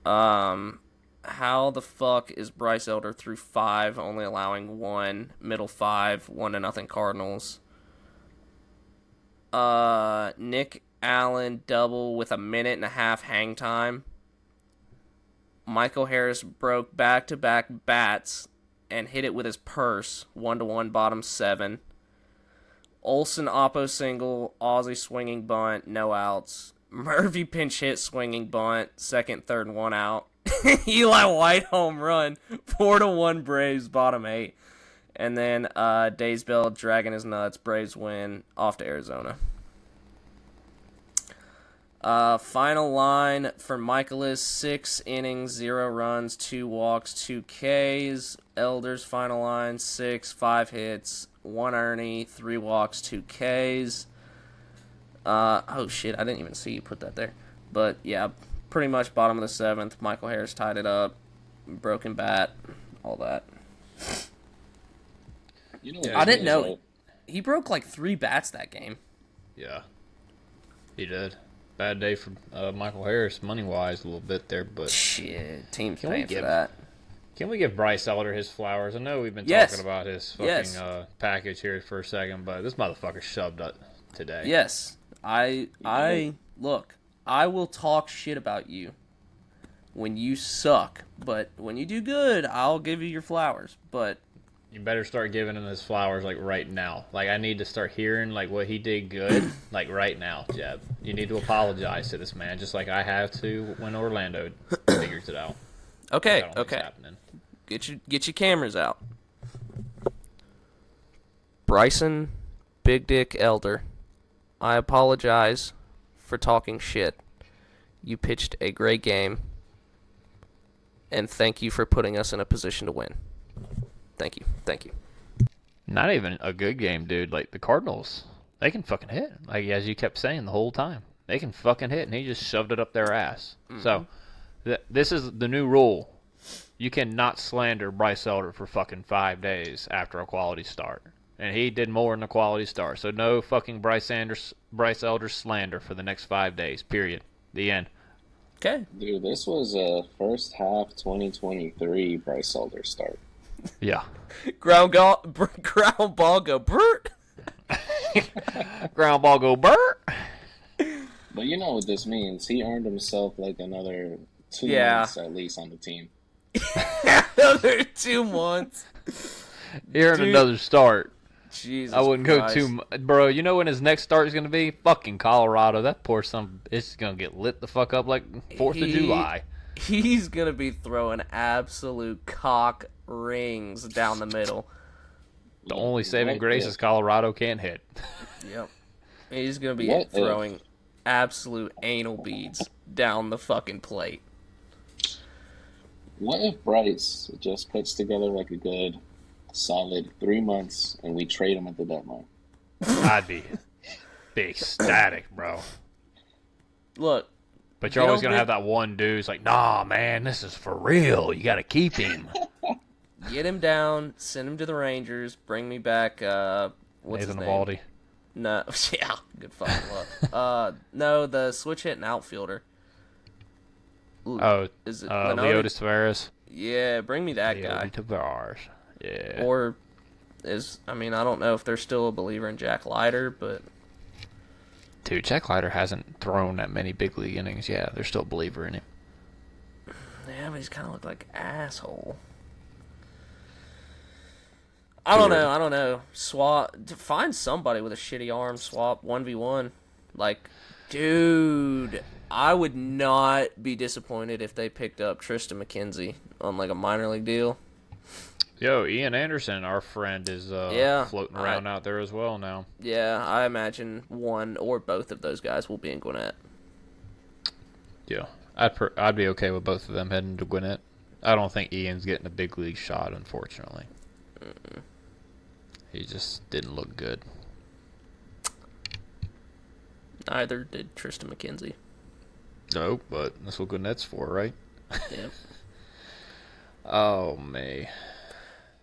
How the fuck is Bryce Elder through 5, only allowing 1, middle 5, 1-0 Cardinals? Nick Allen double with a 1.5-minute hang time. Michael Harris broke back-to-back bats and hit it with his purse, 1-1 bottom 7. Olsen oppo single, Ozzy swinging bunt, no outs. Murphy pinch hit swinging bunt, second, third, 1 out. Eli White home run, 4-1 Braves bottom 8. And then Daysbell dragging his nuts, Braves win, off to Arizona. Final line for Michaelis, 6 innings, 0 runs, 2 walks, 2 Ks. Elder's final line, 6, 5 hits, 1 earney, 3 walks, 2 Ks. Oh shit, I didn't even see you put that there. But yeah, pretty much bottom of the 7th. Michael Harris tied it up, broken bat, all that. You know what I this didn't means, know right? he broke like 3 bats that game. Yeah, he did. Bad day for Michael Harris, money-wise, a little bit there, but Shit, team's Can we paying for give- that. can we give Bryce Elder his flowers? I know we've been Yes. talking about his fucking Yes. package here for a second, but this motherfucker shoved it today. Yes, I look. I will talk shit about you when you suck, but when you do good, I'll give you your flowers. But You better start giving him his flowers, like, right now. Like, I need to start hearing, like, what he did good, like, right now, Jeb. You need to apologize to this man, just like I have to when Orlando figures it out. okay, I don't think it's okay, happening. get your cameras out. Bryson, Big Dick Elder, I apologize for talking shit. You pitched a great game, and thank you for putting us in a position to win. Thank you. Thank you. Not even a good game, dude. Like, the Cardinals, they can fucking hit. Like, as you kept saying the whole time. They can fucking hit, and he just shoved it up their ass. So, this is the new rule. You cannot slander Bryce Elder for fucking 5 days after a quality start. And he did more than a quality start. So, no fucking Bryce Elder slander for the next 5 days, period. The end. Okay. Dude, this was a first half 2023 Bryce Elder start. Yeah. Ground ball go Bert. Ground ball go Burt. But you know what this means. He earned himself like another 2 Yeah. months at least on the team. Another 2 months. Here in Dude. another start. Jesus I wouldn't go Christ. too bro, you know when his next start is going to be? Fucking Colorado. That poor son, it's going to get lit the fuck up like 4th of July. He's going to be throwing absolute cock rings down the middle. The only saving What grace if- is Colorado can't hit. Yep. He's going to be What if- throwing absolute anal beads down the fucking plate. What if Bryce just puts together like a good, solid 3 months and we trade him at the deadline? I'd be ecstatic, bro. Look, But you're You always don't going to have think- that one dude who's like, nah, man, this is for real. You got to keep him. get him down, send him to the Rangers, bring me back, what's Nathan his name? Eovaldi. No, yeah, good fucking luck. No, the switch hitting outfielder. Ooh, Oh, is it Leotis Tavares. Yeah, bring me that guy. Leotis Tavares. Yeah. Or I don't know if they're still a believer in Jack Leiter, but Dude, Jack Leiter hasn't thrown that many big league innings. Yeah, they're still a believer in him. yeah, but he's kind of looked like an asshole. I don't know. Find somebody with a shitty arm. Swap 1v1. Like, dude, I would not be disappointed if they picked up Tristan McKenzie on like a minor league deal. Yo, Ian Anderson, our friend, is floating around out there as well now. Yeah, I imagine one or both of those guys will be in Gwinnett. Yeah, I'd be okay with both of them heading to Gwinnett. I don't think Ian's getting a big league shot, unfortunately. He just didn't look good. Neither did Tristan McKenzie. No, but that's what Gwinnett's for, right? Yeah. Oh, me.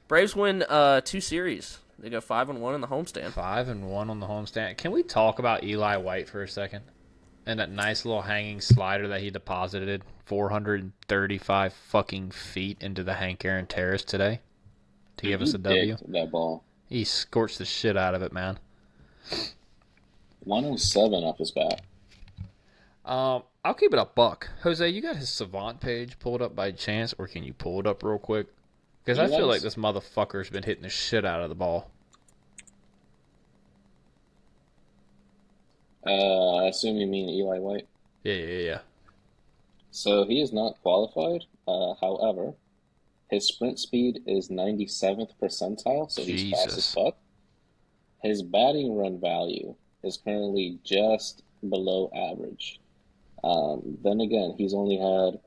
Braves win 2 series. They go 5-1 in the homestand. 5-1 on the homestand. Can we talk about Eli White for a second? And that nice little hanging slider that he deposited 435 fucking feet into the Hank Aaron Terrace today to give us a W. That ball. He scorched the shit out of it, man. 107 off his bat. I'll keep it a buck. Jose, you got his Savant page pulled up by chance, or can you pull it up real quick? Because I feel like this motherfucker's been hitting the shit out of the ball. I assume you mean Eli White. Yeah. So he is not qualified. However, his sprint speed is 97th percentile, so he's fast as Jesus. fuck. His batting run value is currently just below average. Then again, he's only had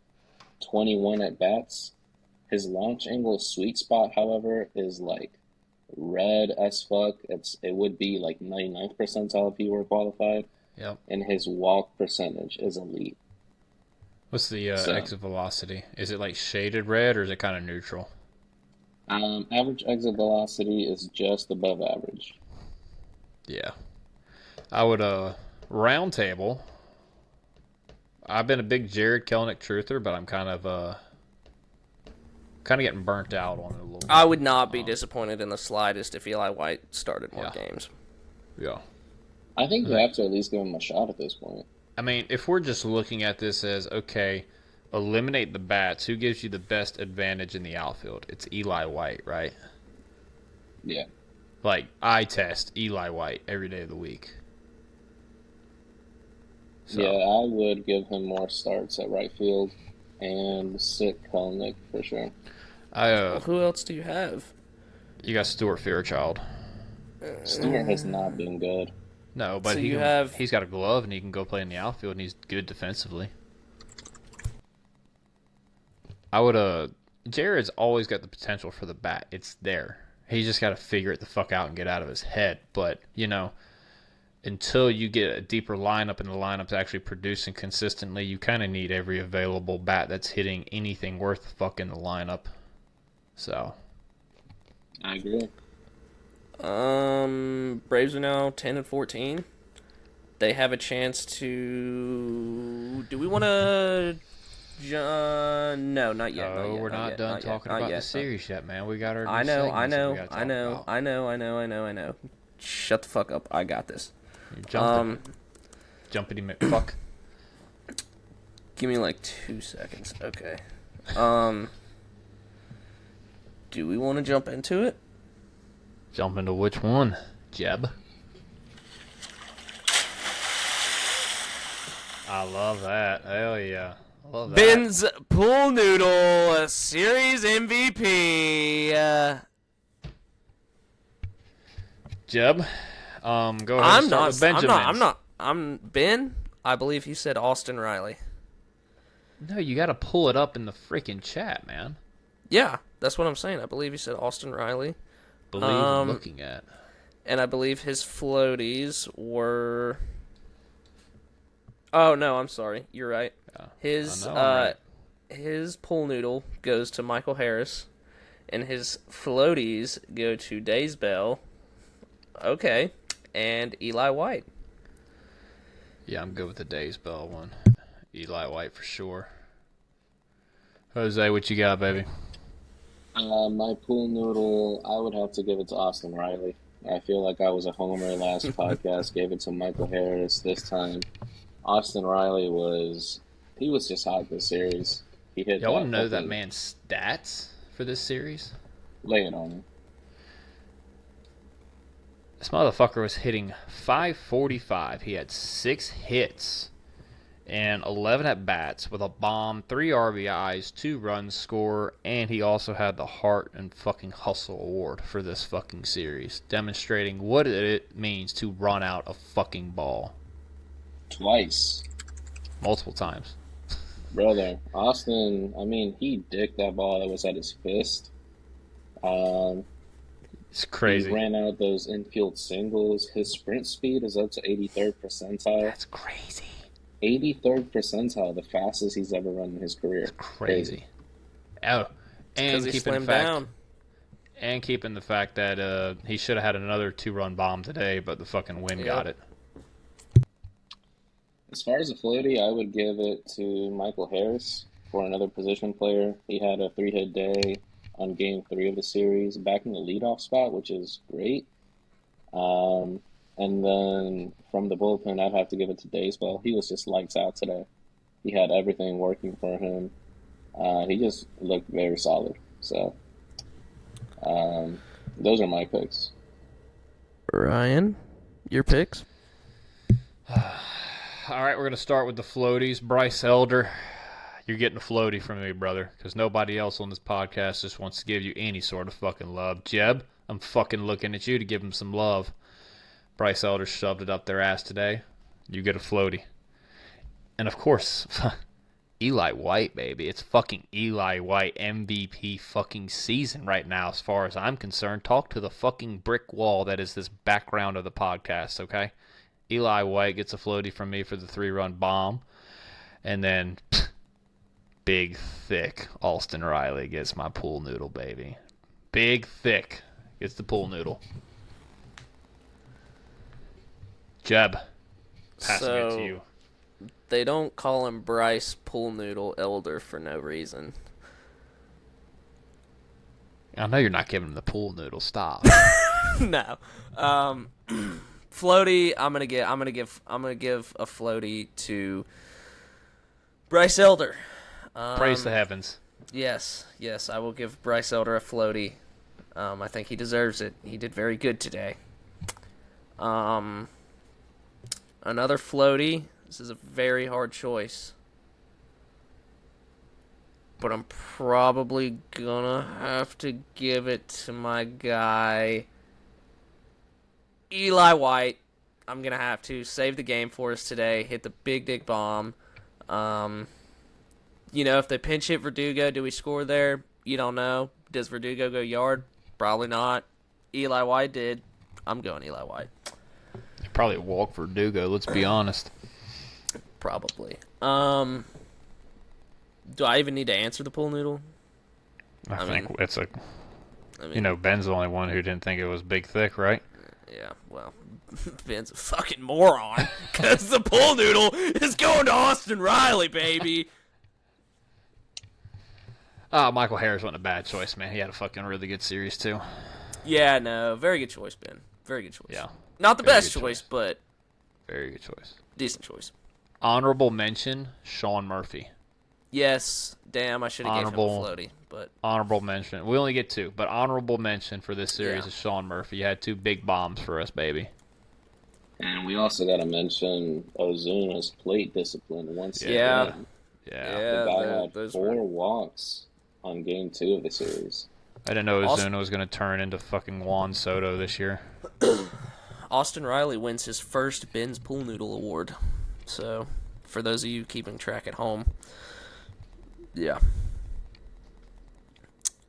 21 at bats. His launch angle sweet spot, however, is like red as fuck. It would be like 99th percentile if he were qualified. Yep. And his walk percentage is elite. What's the So- exit velocity? Is it like shaded red or is it kind of neutral? Average exit velocity is just above average. Yeah. I would, round table. I've been a big Jared Kelenic truther, but I'm kind of getting burnt out on it a little bit. I would not be disappointed in the slightest if Eli White started more games. Yeah. I think you have to at least give him a shot at this point. I mean, if we're just looking at this as, okay, eliminate the bats, who gives you the best advantage in the outfield? It's Eli White, right? Yeah. Like, I test Eli White every day of the week. So, Yeah, I would give him more starts at right field and sit Kelnick for sure. Who else do you have? You got Stuart Fairchild. Stewart has not been good. No, but So he you can, have- he's got a glove and he can go play in the outfield and he's good defensively. I would, Jared's always got the potential for the bat. It's there. He's just got to figure it the fuck out and get out of his head. But, you know, until you get a deeper lineup and the lineup's actually producing consistently, you kind of need every available bat that's hitting anything worth fucking the lineup. So, I agree. Braves are now 10-14. They have a chance to. Do we want to? No, not yet. no, we're not done yet, talking not about yet, the series yet, man. We got our. I know. segments that we gotta talk about. Shut the fuck up. I got this. You're jumping. Jumpity McFuck. Give me like 2 seconds. Okay. Do we want to jump into it? Jump into which one, Jeb? I love that. Hell yeah. I love that. Ben's Pool Noodle Series MVP. Jeb, go ahead I'm and start not. with Benjamin's. I'm Ben. I believe he said Austin Riley. No, you got to pull it up in the freaking chat, man. Yeah, that's what I'm saying. I believe he said Austin Riley. Believe in looking at. And I believe his floaties were. Oh no, I'm sorry. You're right. Yeah, His I know I'm right. his pool noodle goes to Michael Harris, and his floaties go to Days Bell. Okay, and Eli White. Yeah, I'm good with the Days Bell one. Eli White for sure. Jose, what you got, baby? My pool noodle, I would have to give it to Austin Riley. I feel like I was a homer last podcast, gave it to Michael Harris this time. Austin Riley was just hot this series. He hit. Y'all want to know that man's stats for this series? Lay it on him. This motherfucker was hitting .545. He had 6 hits and 11 at-bats with a bomb, 3 RBIs, 2 runs scored, and he also had the Heart and fucking Hustle Award for this fucking series, demonstrating what it means to run out a fucking ball. Twice. Multiple times. Brother, Austin, I mean, he dicked that ball that was at his fist. It's crazy. He ran out those infield singles. His sprint speed is up to 83rd percentile. That's crazy. 83rd percentile, the fastest he's ever run in his career. That's crazy. Oh, and keeping the fact that he should have had another 2-run bomb today, but the fucking wind got it. As far as the floaty, I would give it to Michael Harris for another position player. He had a 3-hit day on Game 3 of the series, back in the leadoff spot, which is great. And then from the bullpen, I'd have to give it to Daysbell. He was just lights out today. He had everything working for him. He just looked very solid. So those are my picks. Ryan, your picks? All right, we're going to start with the floaties. Bryce Elder, you're getting a floaty from me, brother, because nobody else on this podcast just wants to give you any sort of fucking love. Jeb, I'm fucking looking at you to give him some love. Bryce Elder shoved it up their ass today. You get a floaty. And, of course, Eli White, baby. It's fucking Eli White MVP fucking season right now as far as I'm concerned. Talk to the fucking brick wall that is this background of the podcast, okay? Eli White gets a floaty from me for the 3-run bomb. And then, big, thick Austin Riley gets my pool noodle, baby. Big, thick gets the pool noodle. Jeb, passing it to you. They don't call him Bryce Pool Noodle Elder for no reason. I know you're not giving him the pool noodle. Stop. No. Floaty, I'm gonna give a floaty to Bryce Elder. Praise the heavens. Yes, I will give Bryce Elder a floaty. I think he deserves it. He did very good today. Another floaty. This is a very hard choice. But I'm probably gonna have to give it to my guy, Eli White. I'm gonna have to save the game for us today. Hit the big dick bomb. If they pinch hit Verdugo, do we score there? You don't know. Does Verdugo go yard? Probably not. Eli White did. I'm going Eli White. Probably walk for Verdugo, let's be honest. Probably. Do I even need to answer the pool noodle? I think it's a... Ben's the only one who didn't think it was big thick, right? Yeah, well, Ben's a fucking moron, because the pool noodle is going to Austin Riley, baby. Michael Harris wasn't a bad choice, man. He had a fucking really good series, too. Yeah, no, very good choice, Ben. Very good choice. Yeah. Not the best choice, but... Very good choice. Decent choice. Honorable mention, Sean Murphy. Yes, damn, I should have given him a floaty. but honorable mention. We only get 2, but honorable mention for this series is Sean Murphy. You had 2 big bombs for us, baby. And we also got to mention Ozuna's plate discipline once Yeah. again. Yeah. The guy had those 4 were... walks on game 2 of the series. I didn't know Austin- Ozuna was going to turn into fucking Juan Soto this year. Austin Riley wins his first Ben's Pool Noodle Award. So, for those of you keeping track at home, yeah.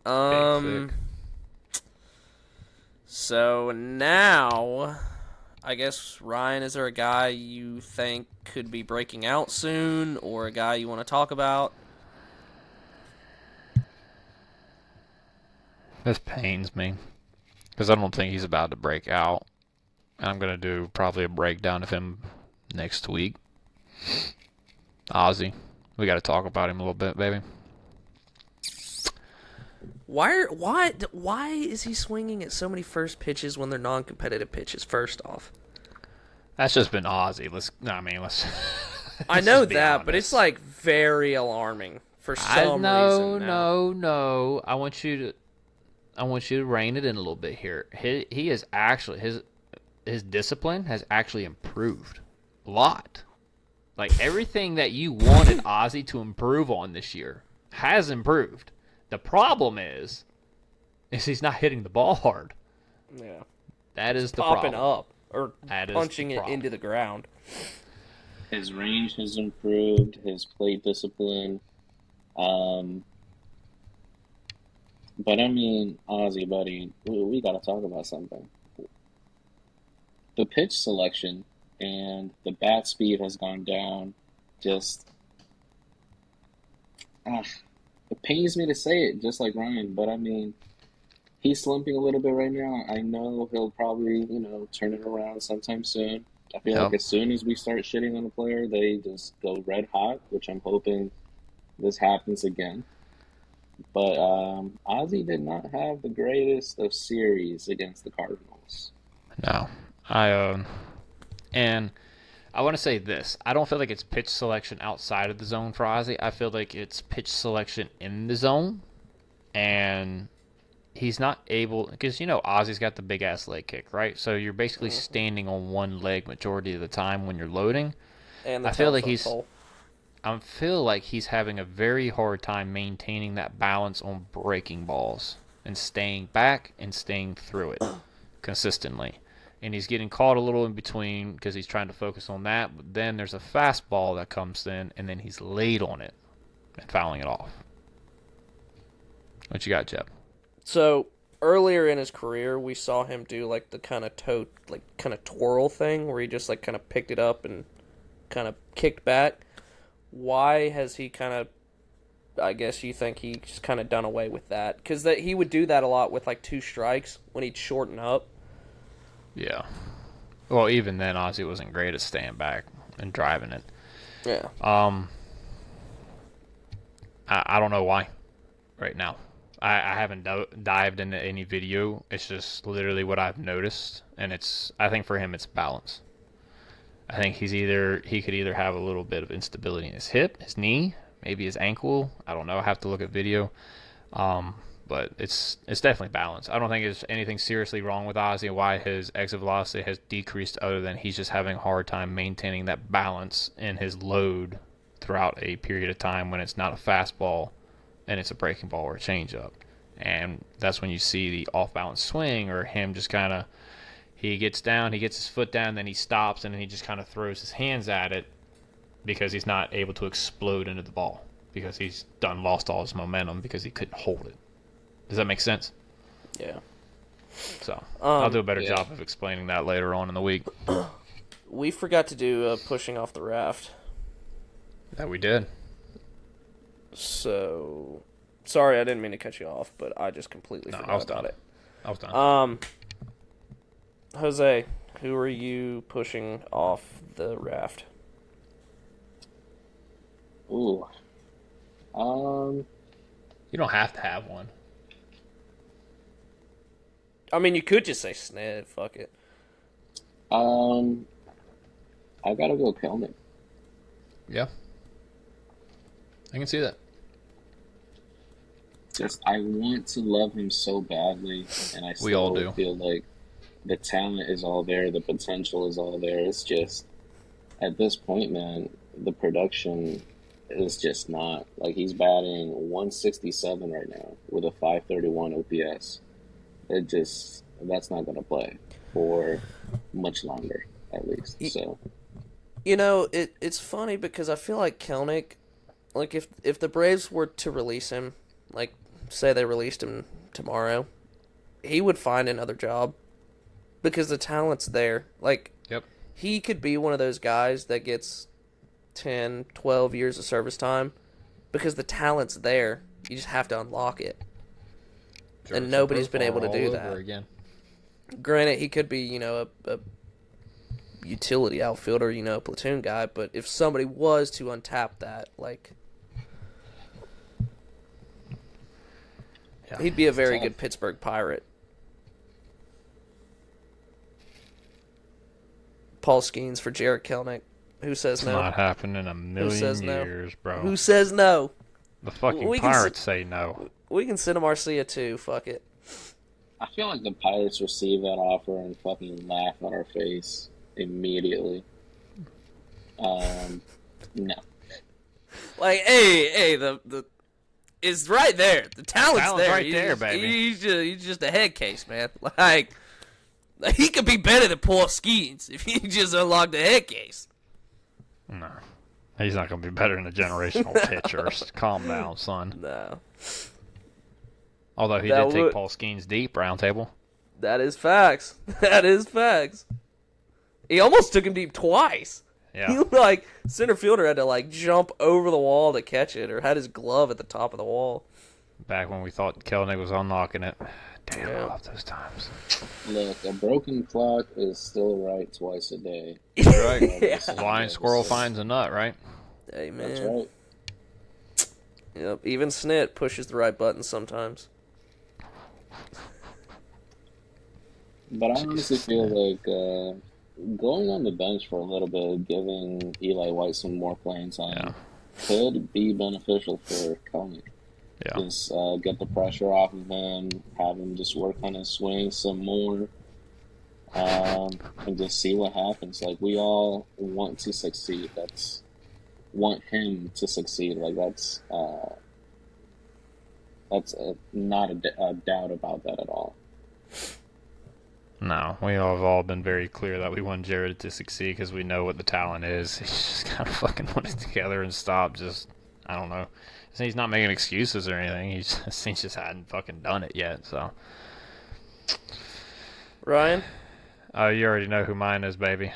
Big thick. So now, I guess, Ryan, is there a guy you think could be breaking out soon, or a guy you want to talk about? This pains me because I don't think he's about to break out. And I'm going to do probably a breakdown of him next week. Ozzy. We got to talk about him a little bit, baby. Why is he swinging at so many first pitches when they're non-competitive pitches? First off, That's just been Ozzy. I know just be that, but it's honest. like very alarming for some reason. now. No. I want you to rein it in a little bit here. He is actually his discipline has actually improved a lot. Like everything that you wanted Ozzy to improve on this year has improved. The problem is he's not hitting the ball hard. Yeah, That is the popping problem. up or That is punching the it problem. into the ground. His range has improved, his plate discipline. But I mean, Ozzy, buddy, we got to talk about something. The pitch selection and the bat speed has gone down. Just, it pains me to say it, just like Ryan, but I mean, he's slumping a little bit right now. I know he'll probably, turn it around sometime soon. I feel Yep. like as soon as we start shitting on a player, they just go red hot, which I'm hoping this happens again. But Ozzy did not have the greatest of series against the Cardinals. No. And I want to say this. I don't feel like it's pitch selection outside of the zone for Ozzy. I feel like it's pitch selection in the zone. And he's not able, because Ozzy's got the big ass leg kick, right? So you're basically standing on one leg majority of the time when you're loading. And the I feel like 10-foot pole. I feel like he's having a very hard time maintaining that balance on breaking balls and staying back and staying through it consistently. And he's getting caught a little in between because he's trying to focus on that. But then there's a fastball that comes in, and then he's laid on it and fouling it off. What you got, Jeb? So earlier in his career, we saw him do like the kind of twirl thing where he just like kind of picked it up and kind of kicked back. Why has he kind of? I guess you think he's kind of done away with that because he would do that a lot with like 2 strikes when he'd shorten up. Yeah. Well, even then, Ozzy wasn't great at staying back and driving it. Yeah. I don't know why right now. I haven't dived into any video. It's just literally what I've noticed, and I think for him it's balance. I think he could either have a little bit of instability in his hip, his knee, maybe his ankle. I don't know. I have to look at video. But it's definitely balance. I don't think there's anything seriously wrong with Ozzy and why his exit velocity has decreased other than he's just having a hard time maintaining that balance in his load throughout a period of time when it's not a fastball and it's a breaking ball or a changeup. And that's when you see the off-balance swing or him just kind of, he gets down, he gets his foot down, then he stops, and then he just kind of throws his hands at it because he's not able to explode into the ball because he's lost all his momentum because he couldn't hold it. Does that make sense? Yeah. So I'll do a better yeah. job of explaining that later on in the week. We forgot to do pushing off the raft. That we did. So, sorry, I didn't mean to cut you off, but I just completely No, I forgot was about done. it. I was done. Jose, who are you pushing off the raft? Ooh. You don't have to have one. I mean, you could just say Sned. Fuck it. I gotta go Kelnick. Yeah. I can see that. Just I want to love him so badly, and I We all still do. feel like the talent is all there, the potential is all there. It's just at this point, man, the production is just not. Like, he's batting 167 right now with a 531 OPS. That's not going to play for much longer, at least. So, You know, it's funny because I feel like Kelnick, like if the Braves were to release him, like say they released him tomorrow, he would find another job because the talent's there. Like, Yep. he could be one of those guys that gets 10, 12 years of service time because the talent's there. You just have to unlock it. And nobody's been able to do that. Again. Granted, he could be, you know, a utility outfielder, you know, platoon guy, but if somebody was to untap that, like, Yeah. he'd be a very good Pittsburgh Pirate. Paul Skeens for Jarrett Kelnick. Who says It's no? not happening in a million says no? years, bro. Who says no? The fucking We can Pirates say no. We can send him Arcia too. Fuck it. I feel like the Pirates receive that offer and fucking laugh on our face immediately. No. Like, hey, the it's right there. The talent's there. Right there, baby. He's just a head case, man. Like, he could be better than Paul Skeens if he just unlocked the head case. No. He's not going to be better than a generational pitcher. Calm down, son. No. Although he That did take would- Paul Skeens deep, round table. That is facts. That is facts. He almost took him deep twice. Yeah. He, like, center fielder had to, like, jump over the wall to catch it or had his glove at the top of the wall. Back when we thought Kelnick was unlocking it. Damn, Yeah. I love those times. Look, a broken clock is still right twice a day. Right. Yeah. Blind squirrel finds a nut, right? Hey, man. That's right. Yep. Even Snit pushes the right button sometimes. But I honestly feel like going on the bench for a little bit, giving Eli White some more playing time, Yeah. could be beneficial for Kelnick. Yeah. Just get the pressure off of him, have him just work on his swing some more, and just see what happens. Like, we all want to succeed. Want him to succeed. Like, that's not a doubt about that at all. No, we have all been very clear that we want Jared to succeed because we know what the talent is. He's just got to fucking put it together and stop. Just, I don't know. He's not making excuses or anything. He just hadn't fucking done it yet. So, Ryan? you already know who mine is, baby.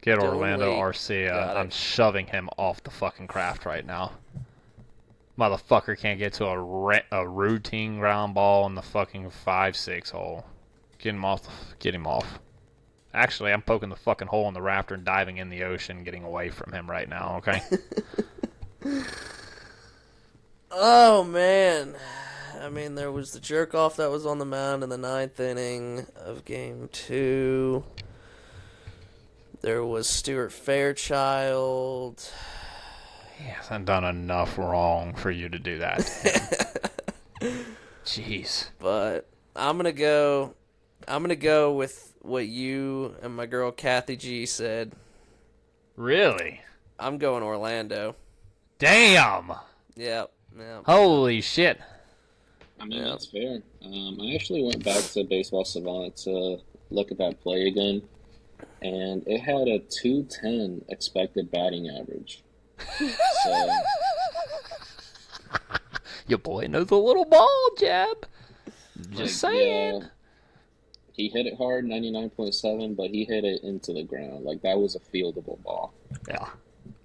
Get Dylan Orlando Lee. Arcia. Got it. I'm shoving him off the fucking craft right now. Motherfucker can't get to a routine ground ball in the fucking 5-6 hole. Get him off. Get him off. Actually, I'm poking the fucking hole in the rafter and diving in the ocean, getting away from him right now, okay? Oh, man. I mean, there was the jerk-off that was on the mound in the 9th inning of Game 2. There was Stuart Fairchild. He hasn't done enough wrong for you to do that to him. Jeez. But I'm gonna go with what you and my girl Kathy G said. Really? I'm going Orlando. Damn! Yep. Holy shit. I mean, Yeah. that's fair. I actually went back to Baseball Savant to look at that play again, and it had a 210 expected batting average. So, Your boy knows a little ball, Jeb. Just like, saying. yeah, he hit it hard, 99.7, but he hit it into the ground. Like, that was a fieldable ball. Yeah.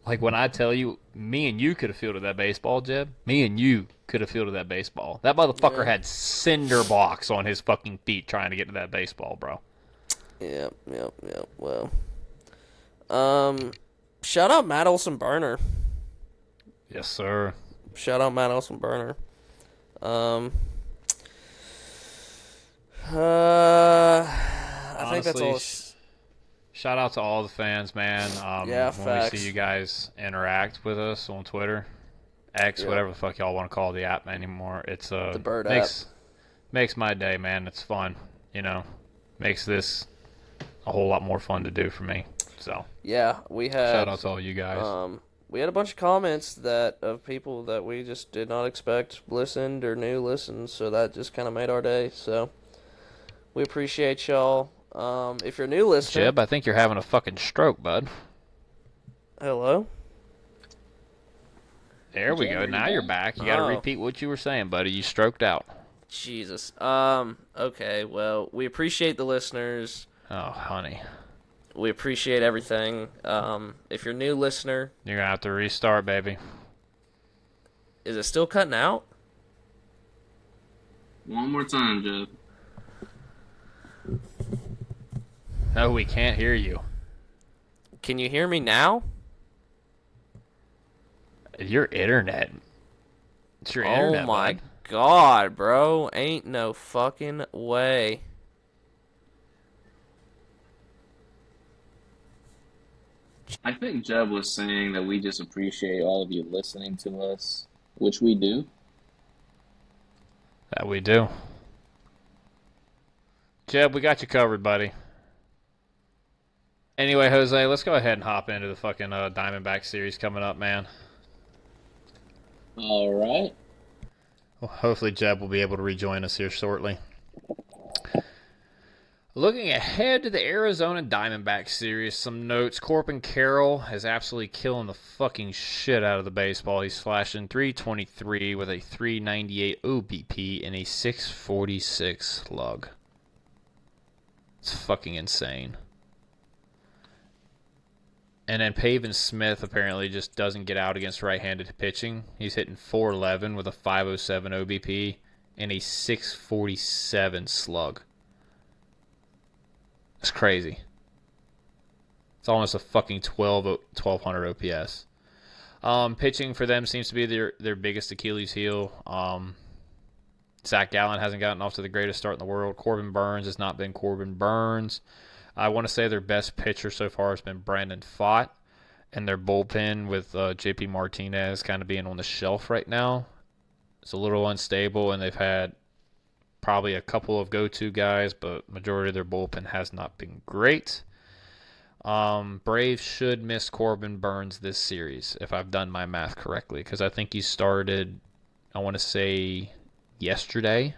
Like when I tell you, me and you could have fielded that baseball, Jeb. Me and you could have fielded that baseball. That motherfucker had cinder blocks on his fucking feet trying to get to that baseball, bro. Yep. Well, shout out Matt Olson Burner. Yes, sir. Shout out Matt Olson Burner. I think that's all. Shout out to all the fans, man. Yeah, when facts. we see you guys interact with us on Twitter, X, whatever the fuck y'all want to call the app anymore. It's The bird makes my day, man. It's fun, makes this a whole lot more fun to do for me. So Yeah, we had shout out to all you guys. We had a bunch of comments of people that we just did not expect listened or new listens, so that just kind of made our day. So we appreciate y'all. If you're a new listener, Jeb, I think you're having a fucking stroke, bud. hello. There we go. Now you're back. You got to repeat what you were saying, buddy. You stroked out. Jesus. Okay. Well, we appreciate the listeners. Oh, honey. We appreciate everything. If you're a new listener, You're going to have to restart, baby. is it still cutting out? One more time, Jeff. No, we can't hear you. Can you hear me now? Your internet. It's your internet, Oh my bud. God, bro. Ain't no fucking way. I think Jeb was saying that we just appreciate all of you listening to us, which we do. That we do. Jeb, we got you covered, buddy. Anyway, Jose, let's go ahead and hop into the fucking Diamondback series coming up, man. All right. Well, hopefully Jeb will be able to rejoin us here shortly. Looking ahead to the Arizona Diamondback series, some notes. Corbin Carroll is absolutely killing the fucking shit out of the baseball. He's slashing .323 with a .398 OBP and a .646 slug. It's fucking insane. And then Pavin Smith apparently just doesn't get out against right-handed pitching. He's hitting .411 with a .507 OBP and a .647 slug. That's crazy. It's almost a fucking 1200 OPS. Pitching for them seems to be their biggest Achilles heel. Zach Gallen hasn't gotten off to the greatest start in the world. Corbin Burns has not been Corbin Burns. I want to say their best pitcher so far has been Brandon Pfaadt. And their bullpen with JP Martinez kind of being on the shelf right now. It's a little unstable, and they've had probably a couple of go-to guys, but majority of their bullpen has not been great. Braves should miss Corbin Burns this series, if I've done my math correctly, because I think he started, I want to say, yesterday.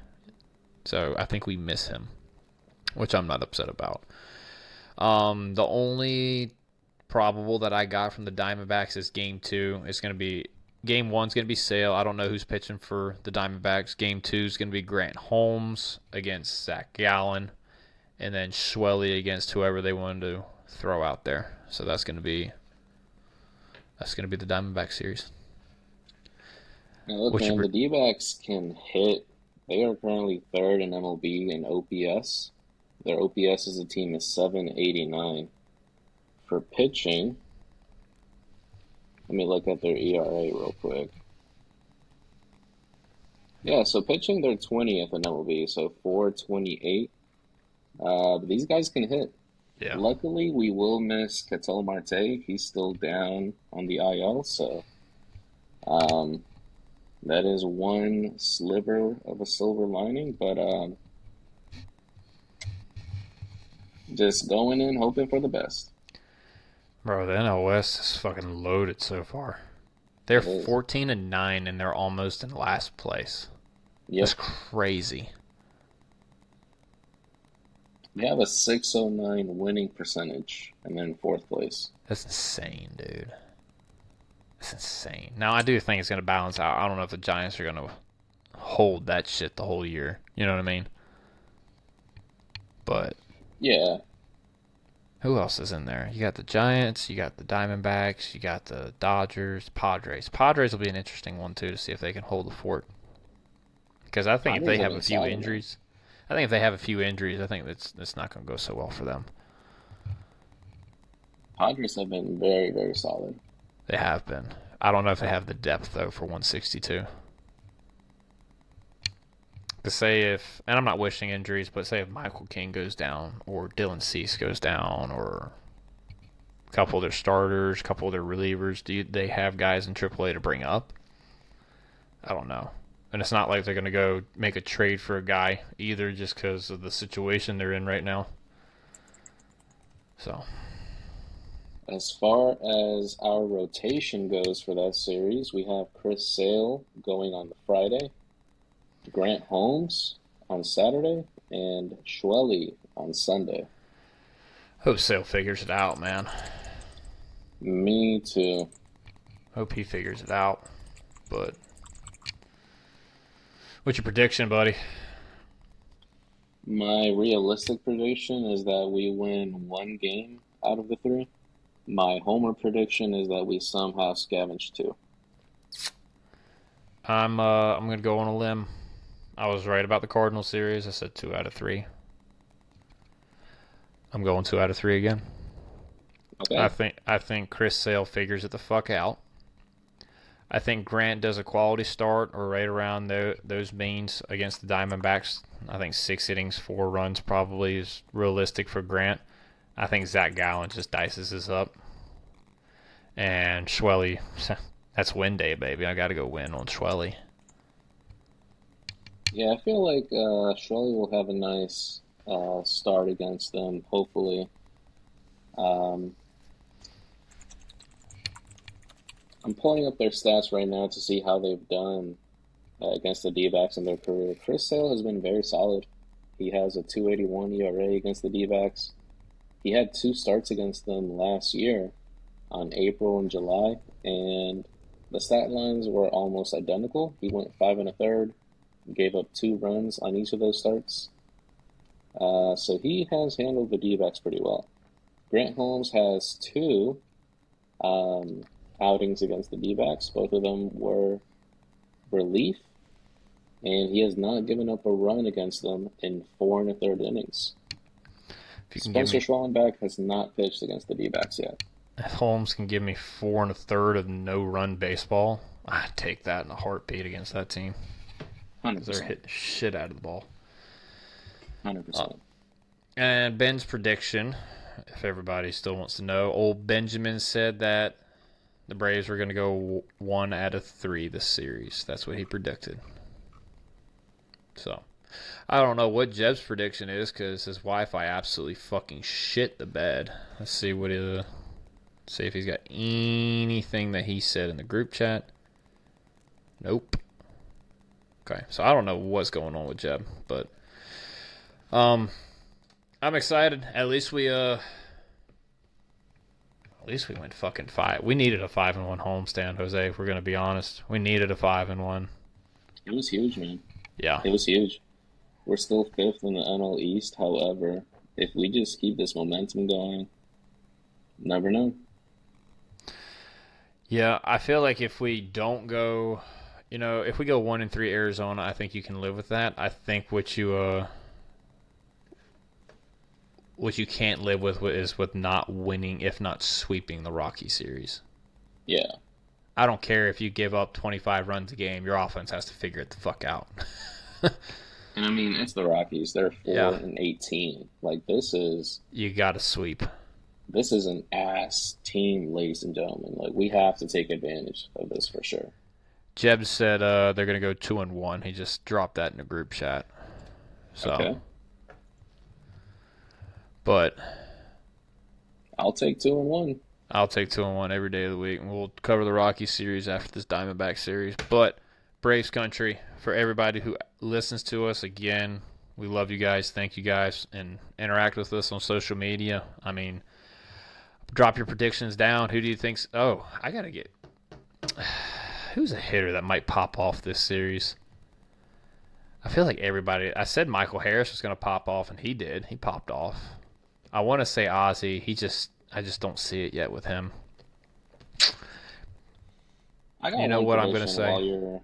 So I think we miss him, which I'm not upset about. The only probable that I got from the Diamondbacks is Game 2. It's going to be Game 1's going to be Sale. I don't know who's pitching for the Diamondbacks. Game 2 is going to be Grant Holmes against Zach Gallen, and then Schwelly against whoever they wanted to throw out there. So that's going to be the Diamondback series. Now look, man, the D-backs can hit. They are currently third in MLB in OPS. Their OPS as a team is 789. For pitching, let me look at their ERA real quick. Yeah, so pitching, they're 20th in MLB, so 428. But these guys can hit. Yeah. Luckily, we will miss Ketel Marte. He's still down on the IL, so that is one sliver of a silver lining. But just going in, hoping for the best. Bro, the NL West is fucking loaded so far. They're 14-9 and they're almost in last place. Yep. That's crazy. They have a 609 winning percentage and then fourth place. That's insane, dude. That's insane. Now, I do think it's going to balance out. I don't know if the Giants are going to hold that shit the whole year. You know what I mean? But yeah. Who else is in there? You got the Giants, you got the Diamondbacks, you got the Dodgers, Padres. Padres will be an interesting one, too, to see if they can hold the fort. Because I think if they have a few injuries, I think it's not going to go so well for them. Padres have been very, very solid. They have been. I don't know if they have the depth, though, for 162. To say if, and I'm not wishing injuries, but say if Michael King goes down, or Dylan Cease goes down, or a couple of their starters, a couple of their relievers, do they have guys in AAA to bring up? I don't know. And it's not like they're going to go make a trade for a guy either just because of the situation they're in right now. So. As far as our rotation goes for that series, we have Chris Sale going on the Friday, Grant Holmes on Saturday, and Schwelly on Sunday. Hope Sale figures it out, man. Me too. Hope he figures it out. But what's your prediction, buddy? My realistic prediction is that we win one game out of the three. My homer prediction is that we somehow scavenge two. I'm gonna go on a limb. I was right about the Cardinals series. I said 2 out of 3. I'm going 2 out of 3 again. Okay. I think Chris Sale figures it the fuck out. I think Grant does a quality start or right around those means against the Diamondbacks. I think 6 innings, 4 runs probably is realistic for Grant. I think Zach Gallen just dices us up. And Schwelly, that's win day, baby. I got to go win on Schwelly. Yeah, I feel like Shirley will have a nice start against them, hopefully. I'm pulling up their stats right now to see how they've done against the D-backs in their career. Chris Sale has been very solid. He has a 2.81 ERA against the D-backs. He had 2 starts against them last year on April and July, and the stat lines were almost identical. He went 5 1/3, gave up 2 runs on each of those starts. So he has handled the D-backs pretty well. Grant Holmes has 2 outings against the D-backs. Both of them were relief, and he has not given up a run against them in 4 1/3 innings. Spencer Schwellenbach has not pitched against the D-backs yet. If Holmes can give me 4 1/3 of no-run baseball, I'd take that in a heartbeat against that team. 100%. They're hitting the shit out of the ball. 100%. And Ben's prediction, if everybody still wants to know, old Benjamin said that the Braves were going to go 1 out of 3 this series. That's what he predicted. So, I don't know what Jeb's prediction is because his Wi-Fi absolutely fucking shit the bed. Let's see what see if he's got anything that he said in the group chat. Nope. Okay, so I don't know what's going on with Jeb, but I'm excited. At least we went fucking 5. We needed a 5-1 homestand, Jose. If we're gonna be honest, we needed a 5-1. It was huge, man. Yeah, it was huge. We're still 5th in the NL East. However, if we just keep this momentum going, never know. Yeah, I feel like if we don't go, if we go 1-3 Arizona, I think you can live with that. I think what you can't live with is with not winning, if not sweeping the Rocky series. Yeah. I don't care if you give up 25 runs a game. Your offense has to figure it the fuck out. And I mean, it's the Rockies. They're 4-18. Like, this is... You got to sweep. This is an ass team, ladies and gentlemen. Like, we have to take advantage of this for sure. Jeb said they're going to go 2-1. He just dropped that in the group chat. So, okay. But I'll take 2-1. I'll take 2-1 every day of the week. And we'll cover the Rocky series after this Diamondback series. But Braves country, for everybody who listens to us, again, we love you guys. Thank you guys. And interact with us on social media. I mean, drop your predictions down. Who do you think's... Oh, I got to get... Who's a hitter that might pop off this series? I feel like everybody... I said Michael Harris was going to pop off, and he did. He popped off. I want to say Ozzy. I just don't see it yet with him. You know what I'm going to say?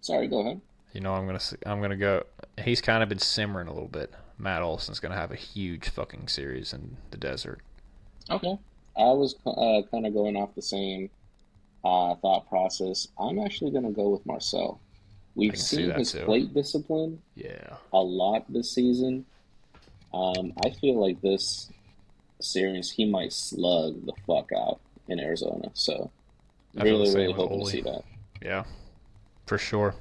Sorry, go ahead. You know I'm going to go... He's kind of been simmering a little bit. Matt Olson's going to have a huge fucking series in the desert. Okay. I was kind of going off the same thought process. I'm actually going to go with Marcel. We've seen his plate discipline a lot this season. I feel like this series he might slug the fuck out in Arizona. So really hoping to see that. Yeah. For sure.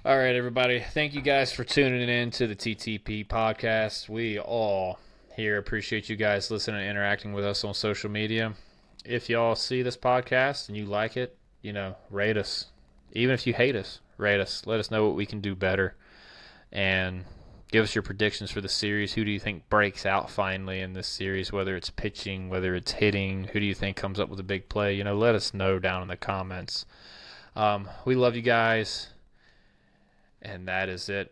All right, everybody. Thank you guys for tuning in to the TTP podcast. We all here appreciate you guys listening and interacting with us on social media. If y'all see this podcast and you like it, rate us. Even if you hate us, rate us. Let us know what we can do better. And give us your predictions for the series. Who do you think breaks out finally in this series, whether it's pitching, whether it's hitting? Who do you think comes up with a big play? Let us know down in the comments. We love you guys. And that is it.